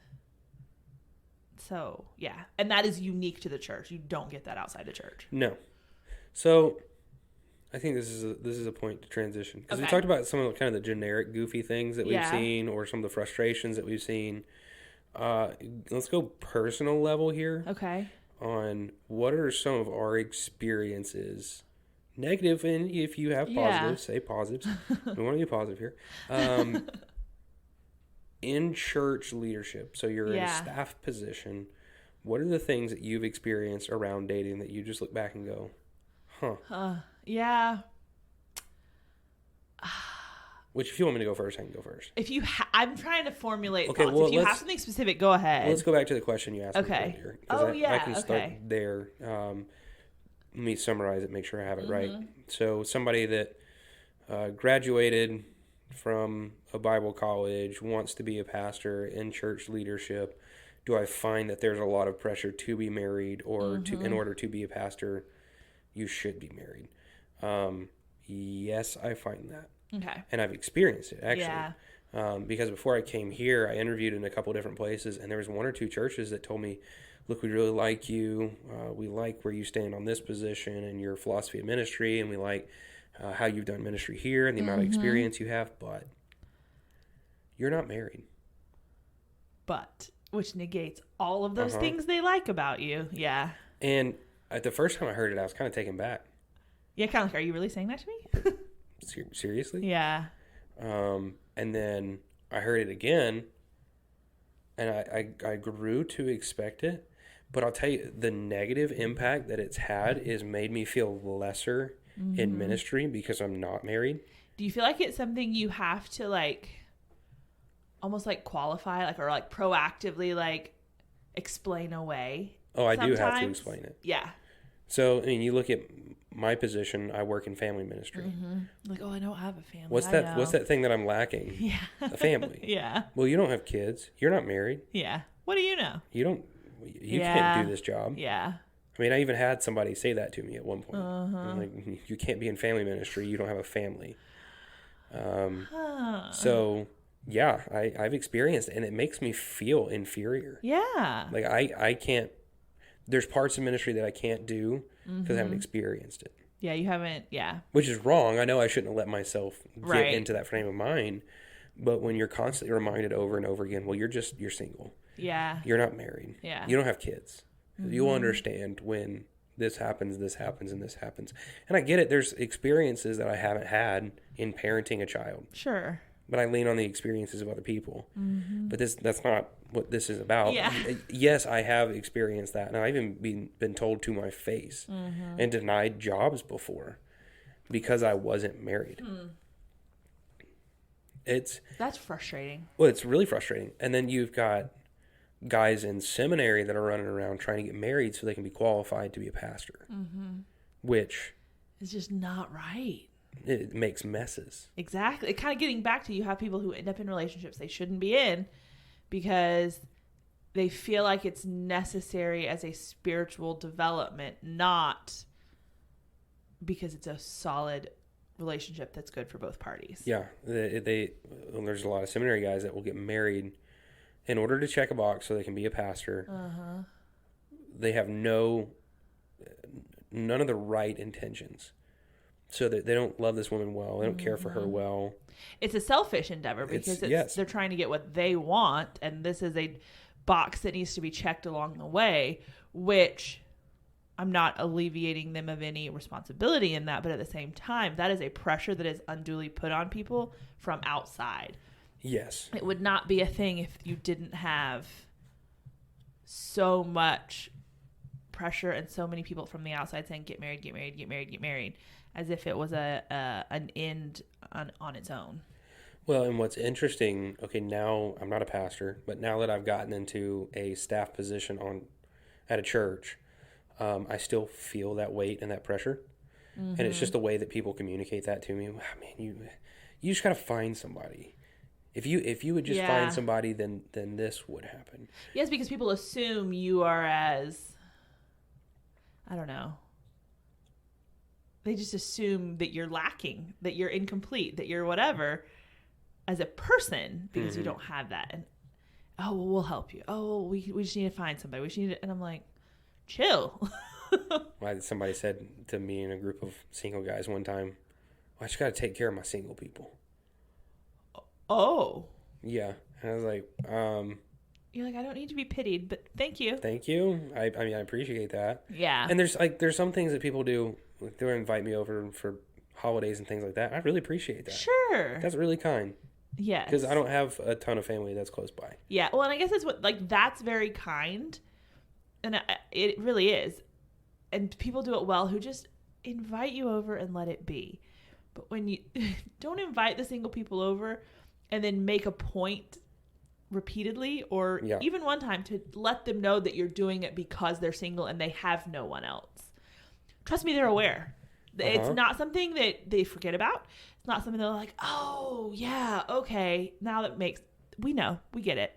So, yeah. And that is unique to the church. You don't get that outside the church. No. So, I think this is a point to transition. Because we talked about some of the kind of the generic goofy things that we've seen, or some of the frustrations that we've seen. Let's go personal level here. Okay. On what are some of our experiences, negative, and if you have positives, say positives. We want to be positive here. In church leadership, so you're in a staff position, what are the things that you've experienced around dating that you just look back and go, yeah. Which, if you want me to go first, I can go first. If you, I'm trying to formulate thoughts. Well, if you have something specific, go ahead. Let's go back to the question you asked me earlier. I can start there. Let me summarize it, make sure I have it right. So, somebody that graduated from a Bible college, wants to be a pastor in church leadership. Do I find that there's a lot of pressure to be married, or in order to be a pastor, you should be married? Yes, I find that. Okay. And I've experienced it, actually. Yeah. Because before I came here, I interviewed in a couple different places, and there was one or two churches that told me, look, we really like you. We like where you stand on this position and your philosophy of ministry, and we like how you've done ministry here and the amount of experience you have, but you're not married. But, which negates all of those things they like about you. Yeah. And at the first time I heard it, I was kind of taken back. Yeah, kind of like, are you really saying that to me? Seriously? Yeah. And then I heard it again, and I grew to expect it, But I'll tell you, the negative impact that it's had is made me feel lesser in ministry because I'm not married. Do you feel like it's something you have to like almost like qualify, like, or like proactively like explain away? Oh, I sometimes? do have to explain it. Yeah. So, I mean, you look at my position, I work in family ministry. Like, oh, I don't have a family. What's that thing that I'm lacking? Yeah. A family. Yeah. Well, you don't have kids. You're not married. Yeah. What do you know? You can't do this job. Yeah. I mean, I even had somebody say that to me at one point. I'm like, you can't be in family ministry. You don't have a family. So, yeah, I've experienced it, and it makes me feel inferior. Yeah. Like, I can't, there's parts of ministry that I can't do because I haven't experienced it. Yeah, you haven't, yeah. Which is wrong. I know I shouldn't have let myself get Right. into that frame of mind. But when you're constantly reminded over and over again, well, you're single. Yeah. You're not married. Yeah. You don't have kids. You'll understand when this happens, and this happens. And I get it. There's experiences that I haven't had in parenting a child. Sure. But I lean on the experiences of other people. But that's not what this is about. Yeah. Yes, I have experienced that. And I've even been told to my face and denied jobs before because I wasn't married. That's frustrating. Well, it's really frustrating. And then you've got guys in seminary that are running around trying to get married so they can be qualified to be a pastor, which It's just not right. it makes messes. Exactly. Kind of getting back to, you have people who end up in relationships they shouldn't be in because they feel like it's necessary as a spiritual development, not because it's a solid relationship that's good for both parties. Yeah, there's a lot of seminary guys that will get married in order to check a box so they can be a pastor. They have none of the right intentions. So that they don't love this woman well. They don't care for her well. It's a selfish endeavor because they're trying to get what they want, and this is a box that needs to be checked along the way, which I'm not alleviating them of any responsibility in that, but at the same time, that is a pressure that is unduly put on people from outside. Yes. It would not be a thing if you didn't have so much pressure and so many people from the outside saying, get married, get married, get married, get married, as if it was an end on its own. Well, and what's interesting, okay, now I'm not a pastor, but now that I've gotten into a staff position at a church, I still feel that weight and that pressure. And it's just the way that people communicate that to me. Wow, man, you just got to find somebody. If you would just find somebody, then this would happen. Yes, because people assume you are as, I don't know. They just assume that you're lacking, that you're incomplete, that you're whatever as a person because you don't have that. And, oh, well, we'll help you. Oh, we just need to find somebody. We just need to, and I'm like, chill. Somebody said to me in a group of single guys one time, well, I just got to take care of my single people. Oh. Yeah. And I was like, You're like, I don't need to be pitied, but thank you. Thank you. I mean, I appreciate that. Yeah. And there's some things that people do. Like they'll invite me over for holidays and things like that. I really appreciate that. Sure. That's really kind. Yes. Because I don't have a ton of family that's close by. Yeah. Well, and I guess that's very kind. And it really is. And people do it well who just invite you over and let it be. But when you don't invite the single people over and then make a point repeatedly or even one time to let them know that you're doing it because they're single and they have no one else. Trust me, they're aware. It's not something that they forget about. It's not something they're like, oh, yeah, okay. Now we know, we get it.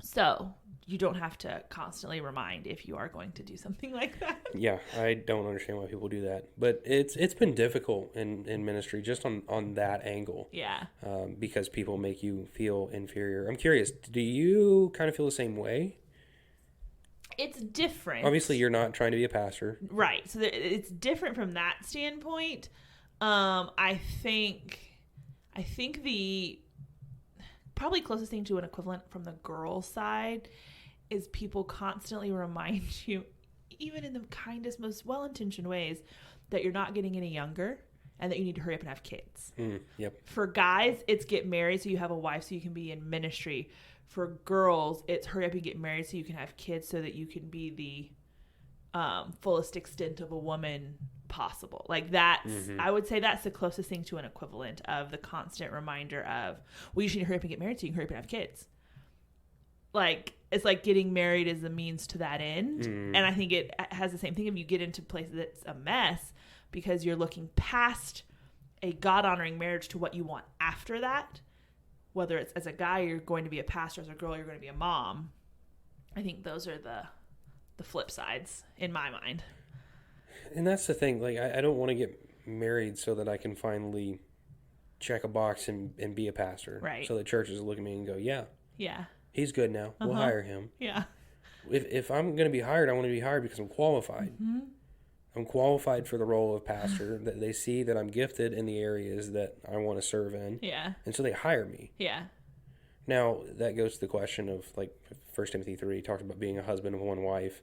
So you don't have to constantly remind if you are going to do something like that. Yeah, I don't understand why people do that. But it's been difficult in ministry just on that angle. Yeah. Because people make you feel inferior. I'm curious, do you kind of feel the same way? It's different. Obviously, you're not trying to be a pastor. Right. So it's different from that standpoint. I think the probably closest thing to an equivalent from the girl side is people constantly remind you, even in the kindest, most well-intentioned ways, that you're not getting any younger and that you need to hurry up and have kids. Yep. For guys, it's get married so you have a wife so you can be in ministry. for girls, it's hurry up and get married so you can have kids so that you can be the fullest extent of a woman possible. Like that's, I would say that's the closest thing to an equivalent of the constant reminder of, well, you should hurry up and get married so you can hurry up and have kids. Like, it's like getting married is a means to that end. And I think it has the same thing if you get into places that's a mess because you're looking past a God-honoring marriage to what you want after that. Whether it's as a guy, you're going to be a pastor, as a girl, you're going to be a mom. I think those are the flip sides in my mind. And that's the thing. Like, I don't want to get married so that I can finally check a box and be a pastor. Right. So the churches look at me and go, yeah, he's good now. We'll hire him. Yeah. If I'm going to be hired, I want to be hired because I'm qualified. I'm qualified for the role of pastor. That they see that I'm gifted in the areas that I want to serve in. Yeah. And so they hire me. Yeah. Now, that goes to the question of, like, 1 Timothy 3 talked about being a husband of one wife.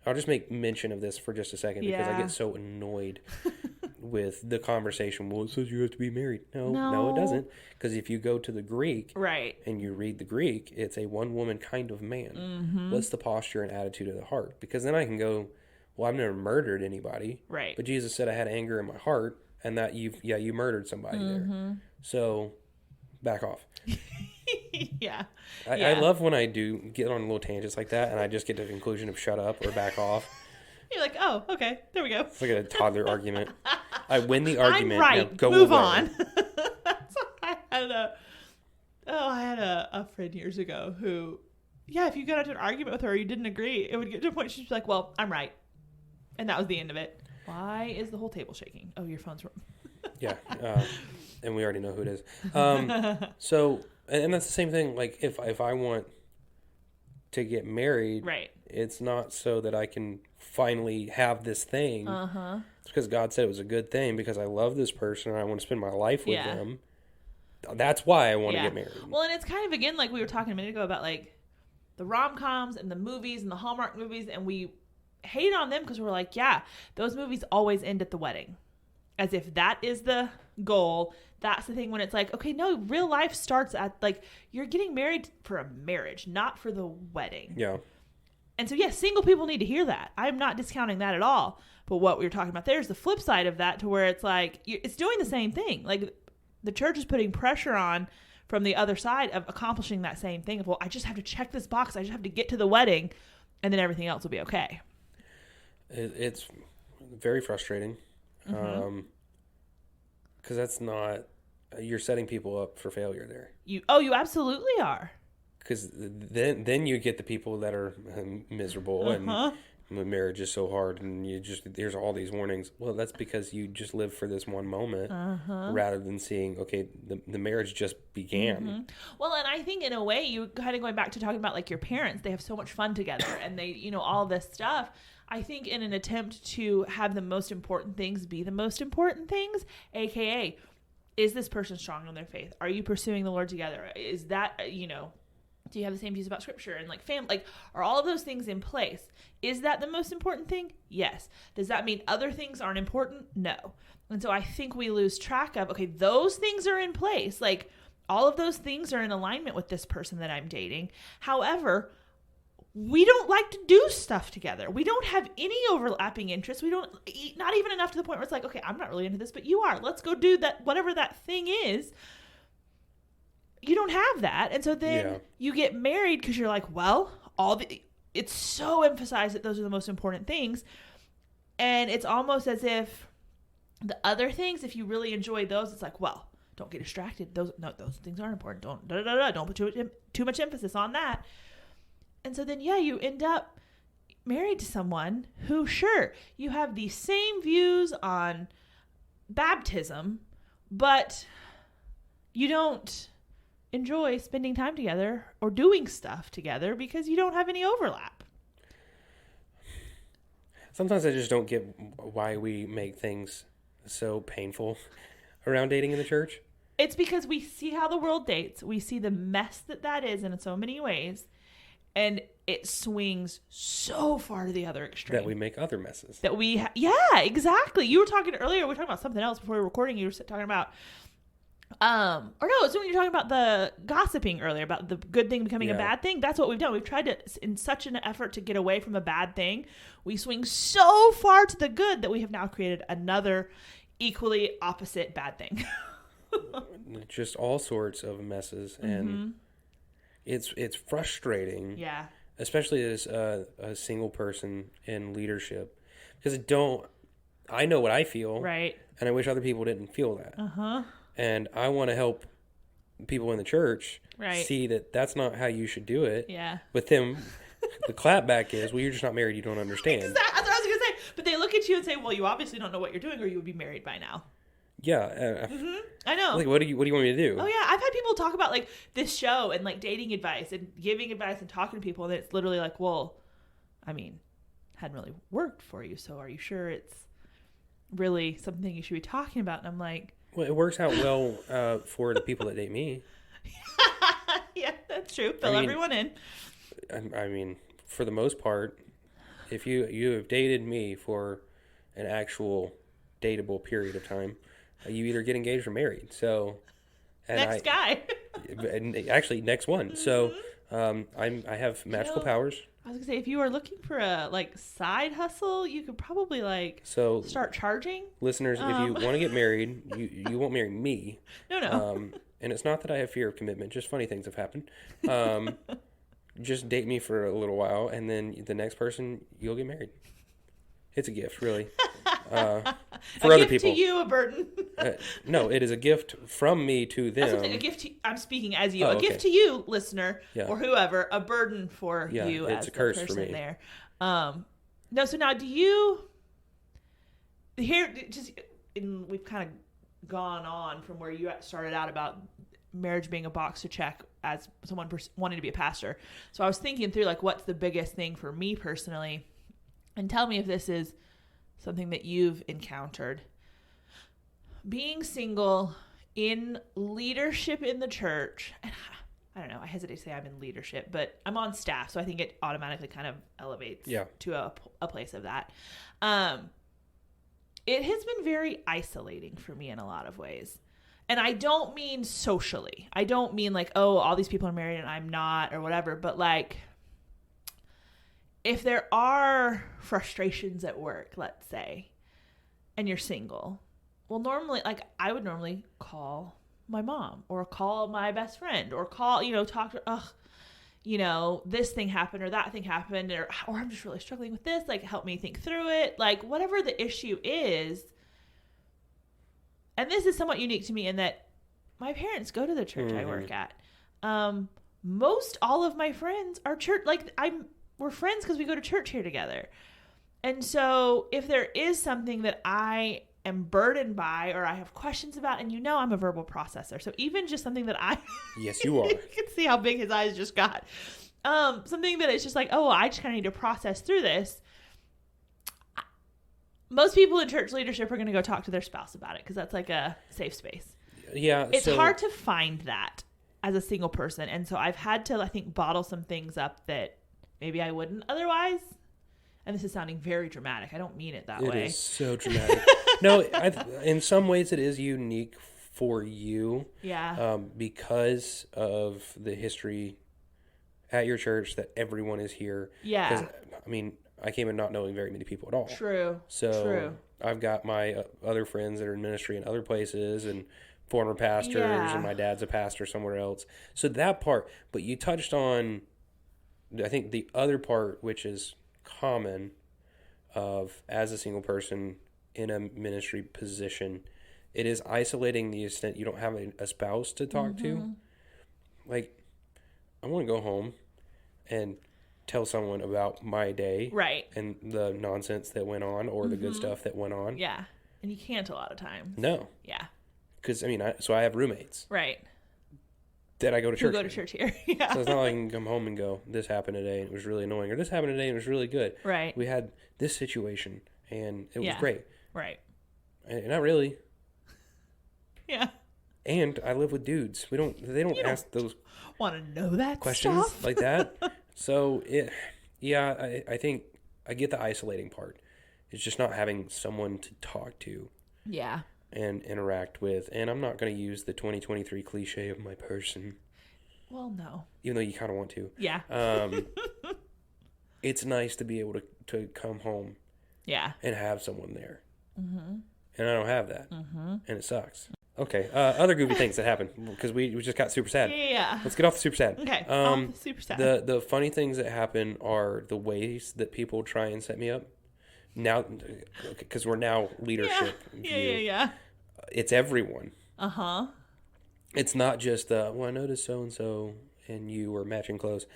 I'll just make mention of this for just a second because I get so annoyed with the conversation. Well, it says you have to be married. No, it doesn't. Because if you go to the Greek and you read the Greek, it's a one-woman kind of man. What's the posture and attitude of the heart? Because then I can go, well, I've never murdered anybody. Right. But Jesus said I had anger in my heart and that you murdered somebody there. So back off. I love when I do get on little tangents like that and I just get to the conclusion of shut up or back off. You're like, oh, okay, there we go. It's like a toddler argument. I win the argument. I'm right. Now go Move away. on. That's why I had a friend years ago who, if you got into an argument with her or you didn't agree, it would get to a point she'd be like, well, I'm right. And that was the end of it. Why is the whole table shaking? Oh, your phone's wrong. And we already know who it is. So, and that's the same thing. Like, if I want to get married, it's not so that I can finally have this thing. It's because God said it was a good thing because I love this person and I want to spend my life with them. That's why I want to get married. Well, and it's kind of, again, like we were talking a minute ago about, like, the rom-coms and the movies and the Hallmark movies, and we hate on them because we're like, those movies always end at the wedding. As if that is the goal. That's the thing when it's like, okay, no, real life starts at, like, you're getting married for a marriage, not for the wedding. Yeah. And so, single people need to hear that. I'm not discounting that at all. But what we were talking about there is the flip side of that, to where it's like, it's doing the same thing. Like, the church is putting pressure on from the other side of accomplishing that same thing of, well, I just have to check this box. I just have to get to the wedding and then everything else will be okay. It's very frustrating. Because that's not, you're setting people up for failure there. You absolutely are. Because then you get the people that are miserable and the marriage is so hard and there's all these warnings. Well, that's because you just live for this one moment rather than seeing, okay, the marriage just began. Well, and I think in a way, you kind of going back to talking about, like, your parents, they have so much fun together and they, all this stuff. I think in an attempt to have the most important things be the most important things, aka, is this person strong in their faith? Are you pursuing the Lord together? Is that, do you have the same views about scripture and, like, family? Like, are all of those things in place? Is that the most important thing? Yes. Does that mean other things aren't important? No. And so I think we lose track of, okay, those things are in place. Like, all of those things are in alignment with this person that I'm dating. However, we don't like to do stuff together. We don't have any overlapping interests. We don't, not even enough to the point where it's like, okay, I'm not really into this, but you are. Let's go do that, whatever that thing is. You don't have that. And so then you get married because you're like, well, it's so emphasized that those are the most important things. And it's almost as if the other things, if you really enjoy those, it's like, well, don't get distracted. Those things aren't important. Don't put too much emphasis on that. And so then, you end up married to someone who, sure, you have the same views on baptism, but you don't enjoy spending time together or doing stuff together because you don't have any overlap. Sometimes I just don't get why we make things so painful around dating in the church. It's because we see how the world dates. We see the mess that is in so many ways. And it swings so far to the other extreme. That we make other messes. Exactly. You were talking earlier, we were talking about something else before we were recording. You were talking about Or no, so when you're talking about the gossiping earlier, about the good thing becoming a bad thing, that's what we've done. We've tried to, in such an effort to get away from a bad thing, we swing so far to the good that we have now created another equally opposite bad thing. Just all sorts of messes, and it's frustrating. Yeah. Especially as a single person in leadership, because I know what I feel, right, and I wish other people didn't feel that. And I want to help people in the church see that that's not how you should do it. Yeah. But then the clapback is, well, you're just not married, you don't understand. Exactly. That's what I was going to say. But they look at you and say, well, you obviously don't know what you're doing, or you would be married by now. Yeah. I know. Like, what do you want me to do? Oh, yeah. I've had people talk about, like, this show and, like, dating advice and giving advice and talking to people, and it's literally like, well, I mean, hadn't really worked for you, so are you sure it's really something you should be talking about? And I'm like... Well, it works out well for the people that date me. Yeah, that's true. Fill everyone in. I mean, for the most part, if you have dated me for an actual dateable period of time, you either get engaged or married. So, next guy. And actually, next one. So, I have magical powers. I was gonna say, if you are looking for a side hustle, you could probably start charging. Listeners, if you want to get married, you won't marry me. No. And it's not that I have fear of commitment. Just funny things have happened. Just date me for a little while, and then the next person, you'll get married. It's a gift, really. For other people. To you, a burden. No, it is a gift from me to them. A gift I'm speaking as you. Gift to you, listener, or whoever. A burden for you it's as a curse the person for me. There. No, so now do you... we've kind of gone on from where you started out about marriage being a box to check as someone wanting to be a pastor. So I was thinking through, what's the biggest thing for me personally? And tell me if this is something that you've encountered. Being single in leadership in the church, and I don't know, I hesitate to say I'm in leadership, but I'm on staff, so I think it automatically kind of elevates to a place of that. It has been very isolating for me in a lot of ways. And I don't mean socially. I don't mean all these people are married and I'm not, or whatever, but if there are frustrations at work, let's say, and you're single, well, normally, I would normally call my mom or call my best friend or call, talk to, this thing happened or that thing happened, or I'm just really struggling with this, help me think through it, whatever the issue is. And this is somewhat unique to me in that my parents go to the church I work at. Most all of my friends are church, we're friends because we go to church here together. And so if there is something that I am burdened by or I have questions about, and I'm a verbal processor. So even just something that Yes, you are. You can see how big his eyes just got. Something that it's just I just kind of need to process through this. Most people in church leadership are going to go talk to their spouse about it because that's a safe space. Yeah. It's hard to find that as a single person. And so I've had to, I think, bottle some things up that maybe I wouldn't otherwise. And this is sounding very dramatic. I don't mean it that way. It is so dramatic. No, in some ways it is unique for you. Yeah. Because of the history at your church that everyone is here. Yeah. I came in not knowing very many people at all. True. So I've got my other friends that are in ministry in other places and former pastors, and my dad's a pastor somewhere else. So that part, but you touched on, I think, the other part, which is common of as a single person in a ministry position, it is isolating the extent you don't have a spouse to talk to. I want to go home and tell someone about my day, right, and the nonsense that went on or the good stuff that went on. Yeah, and you can't a lot of times. No. Yeah. Because I have roommates, right, that I go to church. You go to church here. Yeah. So it's not like I can come home and go, this happened today and it was really annoying, or this happened today and it was really good. Right. We had this situation and it was great. Right. And not really. Yeah. And I live with dudes. They don't ask those want to know that questions stuff? like that. So I think I get the isolating part. It's just not having someone to talk to. Yeah. and interact with. And I'm not going to use the 2023 cliche of my person. Well, no. Even though you kind of want to. Yeah. It's nice to be able to come home. Yeah. And have someone there. Mm-hmm. And I don't have that. Mm-hmm. And it sucks. Okay. Other goofy things that happen because we just got super sad. Yeah. Let's get off the super sad. Okay. Super sad. The funny things that happen are the ways that people try and set me up. Now, because we're now leadership. Yeah. It's everyone. Uh-huh. It's not just, well, I noticed so-and-so and you were matching clothes.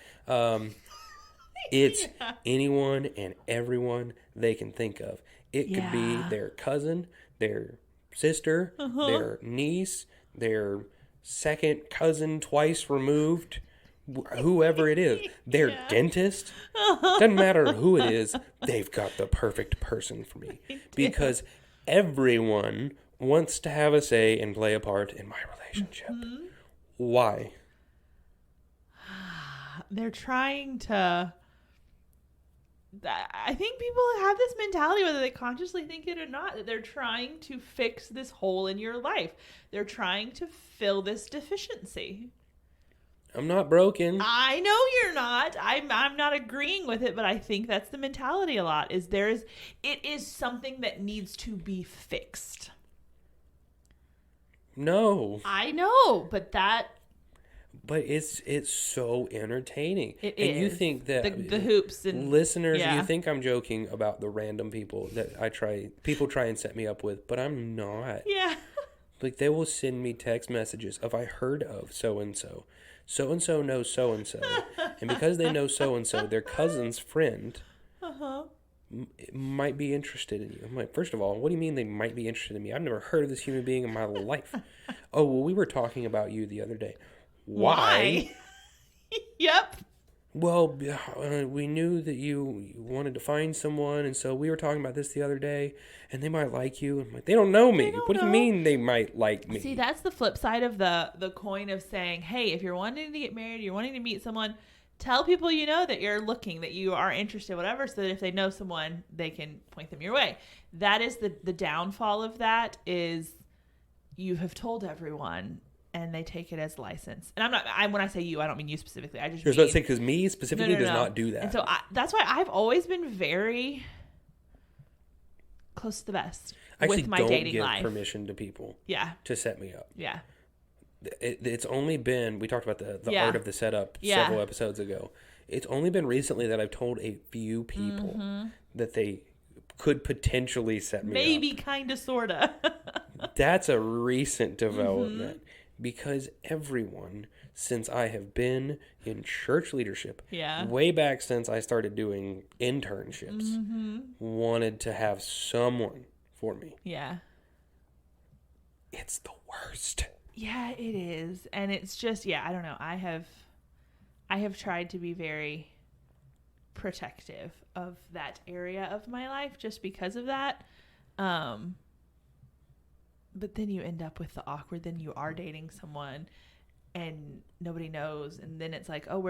It's anyone and everyone they can think of. It could be their cousin, their sister, their niece, their second cousin twice removed, whoever it is, their dentist. Doesn't matter who it is, they've got the perfect person for me. Because everyone wants to have a say and play a part in my relationship. Mm-hmm. Why? They're trying to... I think people have this mentality, whether they consciously think it or not, that they're trying to fix this hole in your life. They're trying to fill this deficiency. I'm not broken. I know you're not. I'm not agreeing with it, but I think that's the mentality a lot. It is something that needs to be fixed. No. I know, but it's so entertaining. It and is. You think that the hoops and listeners, you think I'm joking about the random people that people try and set me up with, but I'm not. Yeah. Like they will send me text messages of I heard of so and so. So and so knows so and so. And because they know so and so, their cousin's friend might be interested in you. I'm like, first of all, what do you mean they might be interested in me? I've never heard of this human being in my life. Oh, well, we were talking about you the other day. Why? Yep. Well, we knew that you wanted to find someone, and so we were talking about this the other day, and they might like you. I'm like, they don't know me. What do you mean they might like me? See, that's the flip side of the coin of saying, hey, if you're wanting to get married, you're wanting to meet someone, tell people you know that you're looking, that you are interested, whatever, so that if they know someone, they can point them your way. That is the downfall of that is you have told everyone, and they take it as license. And when I say you, I don't mean you specifically. I just mean... Let's say, because me specifically does not do that. And so that's why I've always been very close to the vest with my dating life. I actually don't give permission to people to set me up. Yeah. It's only been... We talked about the art of the setup several episodes ago. It's only been recently that I've told a few people that they could potentially set me up. Maybe, kind of, sort of. That's a recent development. Because everyone, since I have been in church leadership, way back since I started doing internships, wanted to have someone for me. Yeah. It's the worst. Yeah, it is. And it's just, I don't know. I have tried to be very protective of that area of my life just because of that. But then you end up with the awkward, then you are dating someone and nobody knows. And then it's like, oh,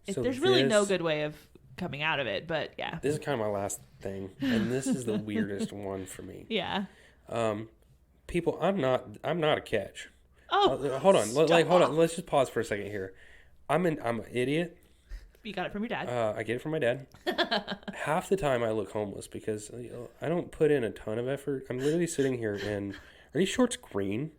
there's really no good way of coming out of it. But yeah. This is kind of my last thing. And this is the weirdest one for me. Yeah. People, I'm not a catch. Oh, hold on. Hold on. Let's just pause for a second here. I'm an idiot. You got it from your dad. I get it from my dad. Half the time I look homeless because I don't put in a ton of effort. I'm literally sitting here in... Are these shorts green?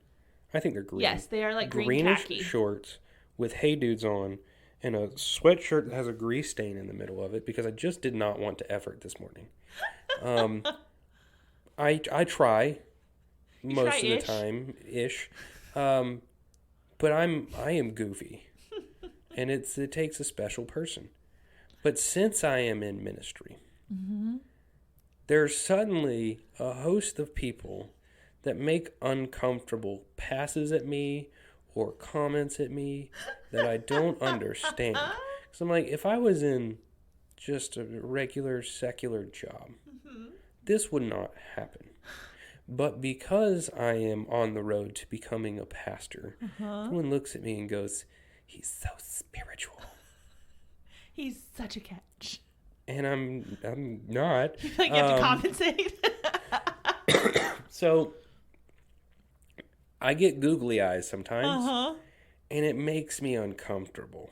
I think they're green. Yes, they are like greenish khaki shorts with Hey Dudes on and a sweatshirt that has a grease stain in the middle of it because I just did not want to effort this morning. I try most of the time-ish. But I am goofy. And it takes a special person. But since I am in ministry, there's suddenly a host of people that make uncomfortable passes at me or comments at me that I don't understand. Because I'm like, if I was in just a regular secular job, this would not happen. But because I am on the road to becoming a pastor, everyone looks at me and goes, he's so spiritual. He's such a catch. And I'm not. You have to compensate. So I get googly eyes sometimes, Uh-huh. and it makes me uncomfortable.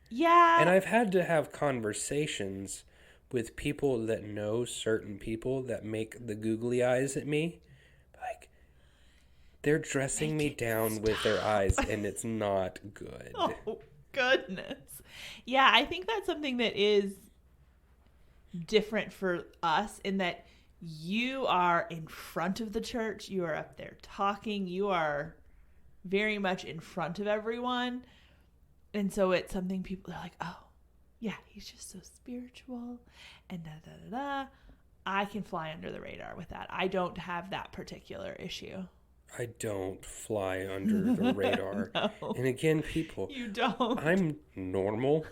Yeah. And I've had to have conversations with people that know certain people that make the googly eyes at me. Like, they're dressing me down with their eyes, and it's not good. Oh, goodness. Yeah, I think that's something that is different for us in that you are in front of the church. You are up there talking. You are very much in front of everyone. And so it's something people are like, oh, yeah, he's just so spiritual and da-da-da-da. I can fly under the radar with that. I don't have that particular issue. I don't fly under the radar. No. And again, people, You don't. I'm normal.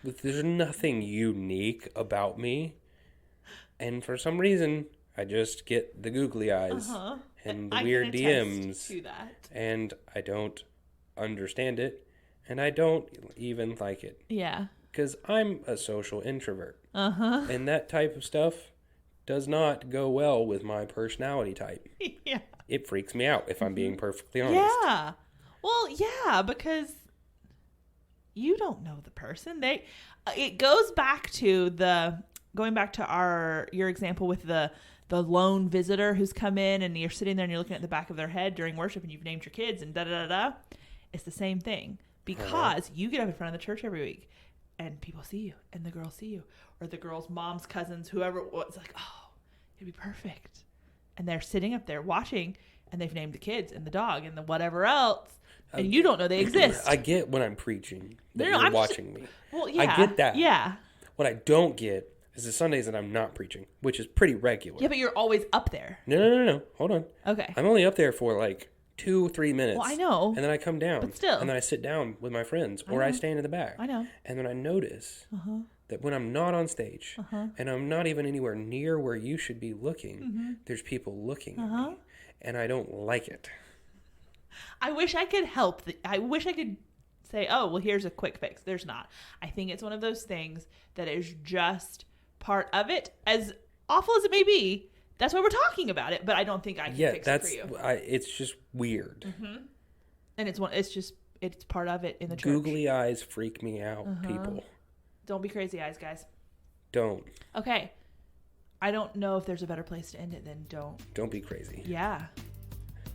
There's nothing unique about me. And for some reason, I just get the googly eyes and the weird DMs. To that. And I don't understand it. And I don't even like it. Yeah. Because I'm a social introvert. Uh-huh. And that type of stuff does not go well with my personality type. Yeah. It freaks me out, if I'm being perfectly honest. Yeah. Well, yeah, because you don't know the person. It goes back to your example with the lone visitor who's come in and you're sitting there and you're looking at the back of their head during worship and you've named your kids and da-da-da-da. It's the same thing. Because you get up in front of the church every week and people see you and the girls see you. Or the girls' moms, cousins, whoever it was, like, oh, it'd be perfect. And they're sitting up there watching and they've named the kids and the dog and the whatever else. And you don't know they exist. I get when I'm preaching that No, you're watching me. Well, yeah. I get that. Yeah. What I don't get is the Sundays that I'm not preaching, which is pretty regular. Yeah, but you're always up there. No. Hold on. Okay. I'm only up there for like 2 or 3 minutes. Well, I know. And then I come down. But still. And then I sit down with my friends or I stand in the back. I know. And then I notice that when I'm not on stage and I'm not even anywhere near where you should be looking, there's people looking at me. And I don't like it. I wish I could help. I wish I could say, oh, well, here's a quick fix. There's not. I think it's one of those things that is just part of it. As awful as it may be, that's why we're talking about it. But I don't think I can fix it for you. It's just weird. And it's part of it in the church. Googly eyes freak me out, people. Don't be crazy eyes, guys. Don't. Okay. I don't know if there's a better place to end it than don't. Don't be crazy. Yeah.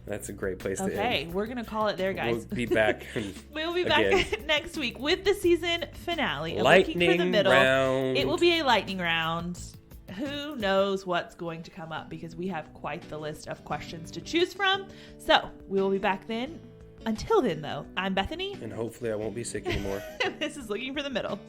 That's a great place to end. Okay, we're going to call it there, guys. We'll be back. We'll be back next week with the season finale of Lightning Looking for the Middle. round. It will be a lightning round. Who knows what's going to come up because we have quite the list of questions to choose from. So we will be back then. Until then, though, I'm Bethany. And hopefully I won't be sick anymore. This is Looking for the Middle.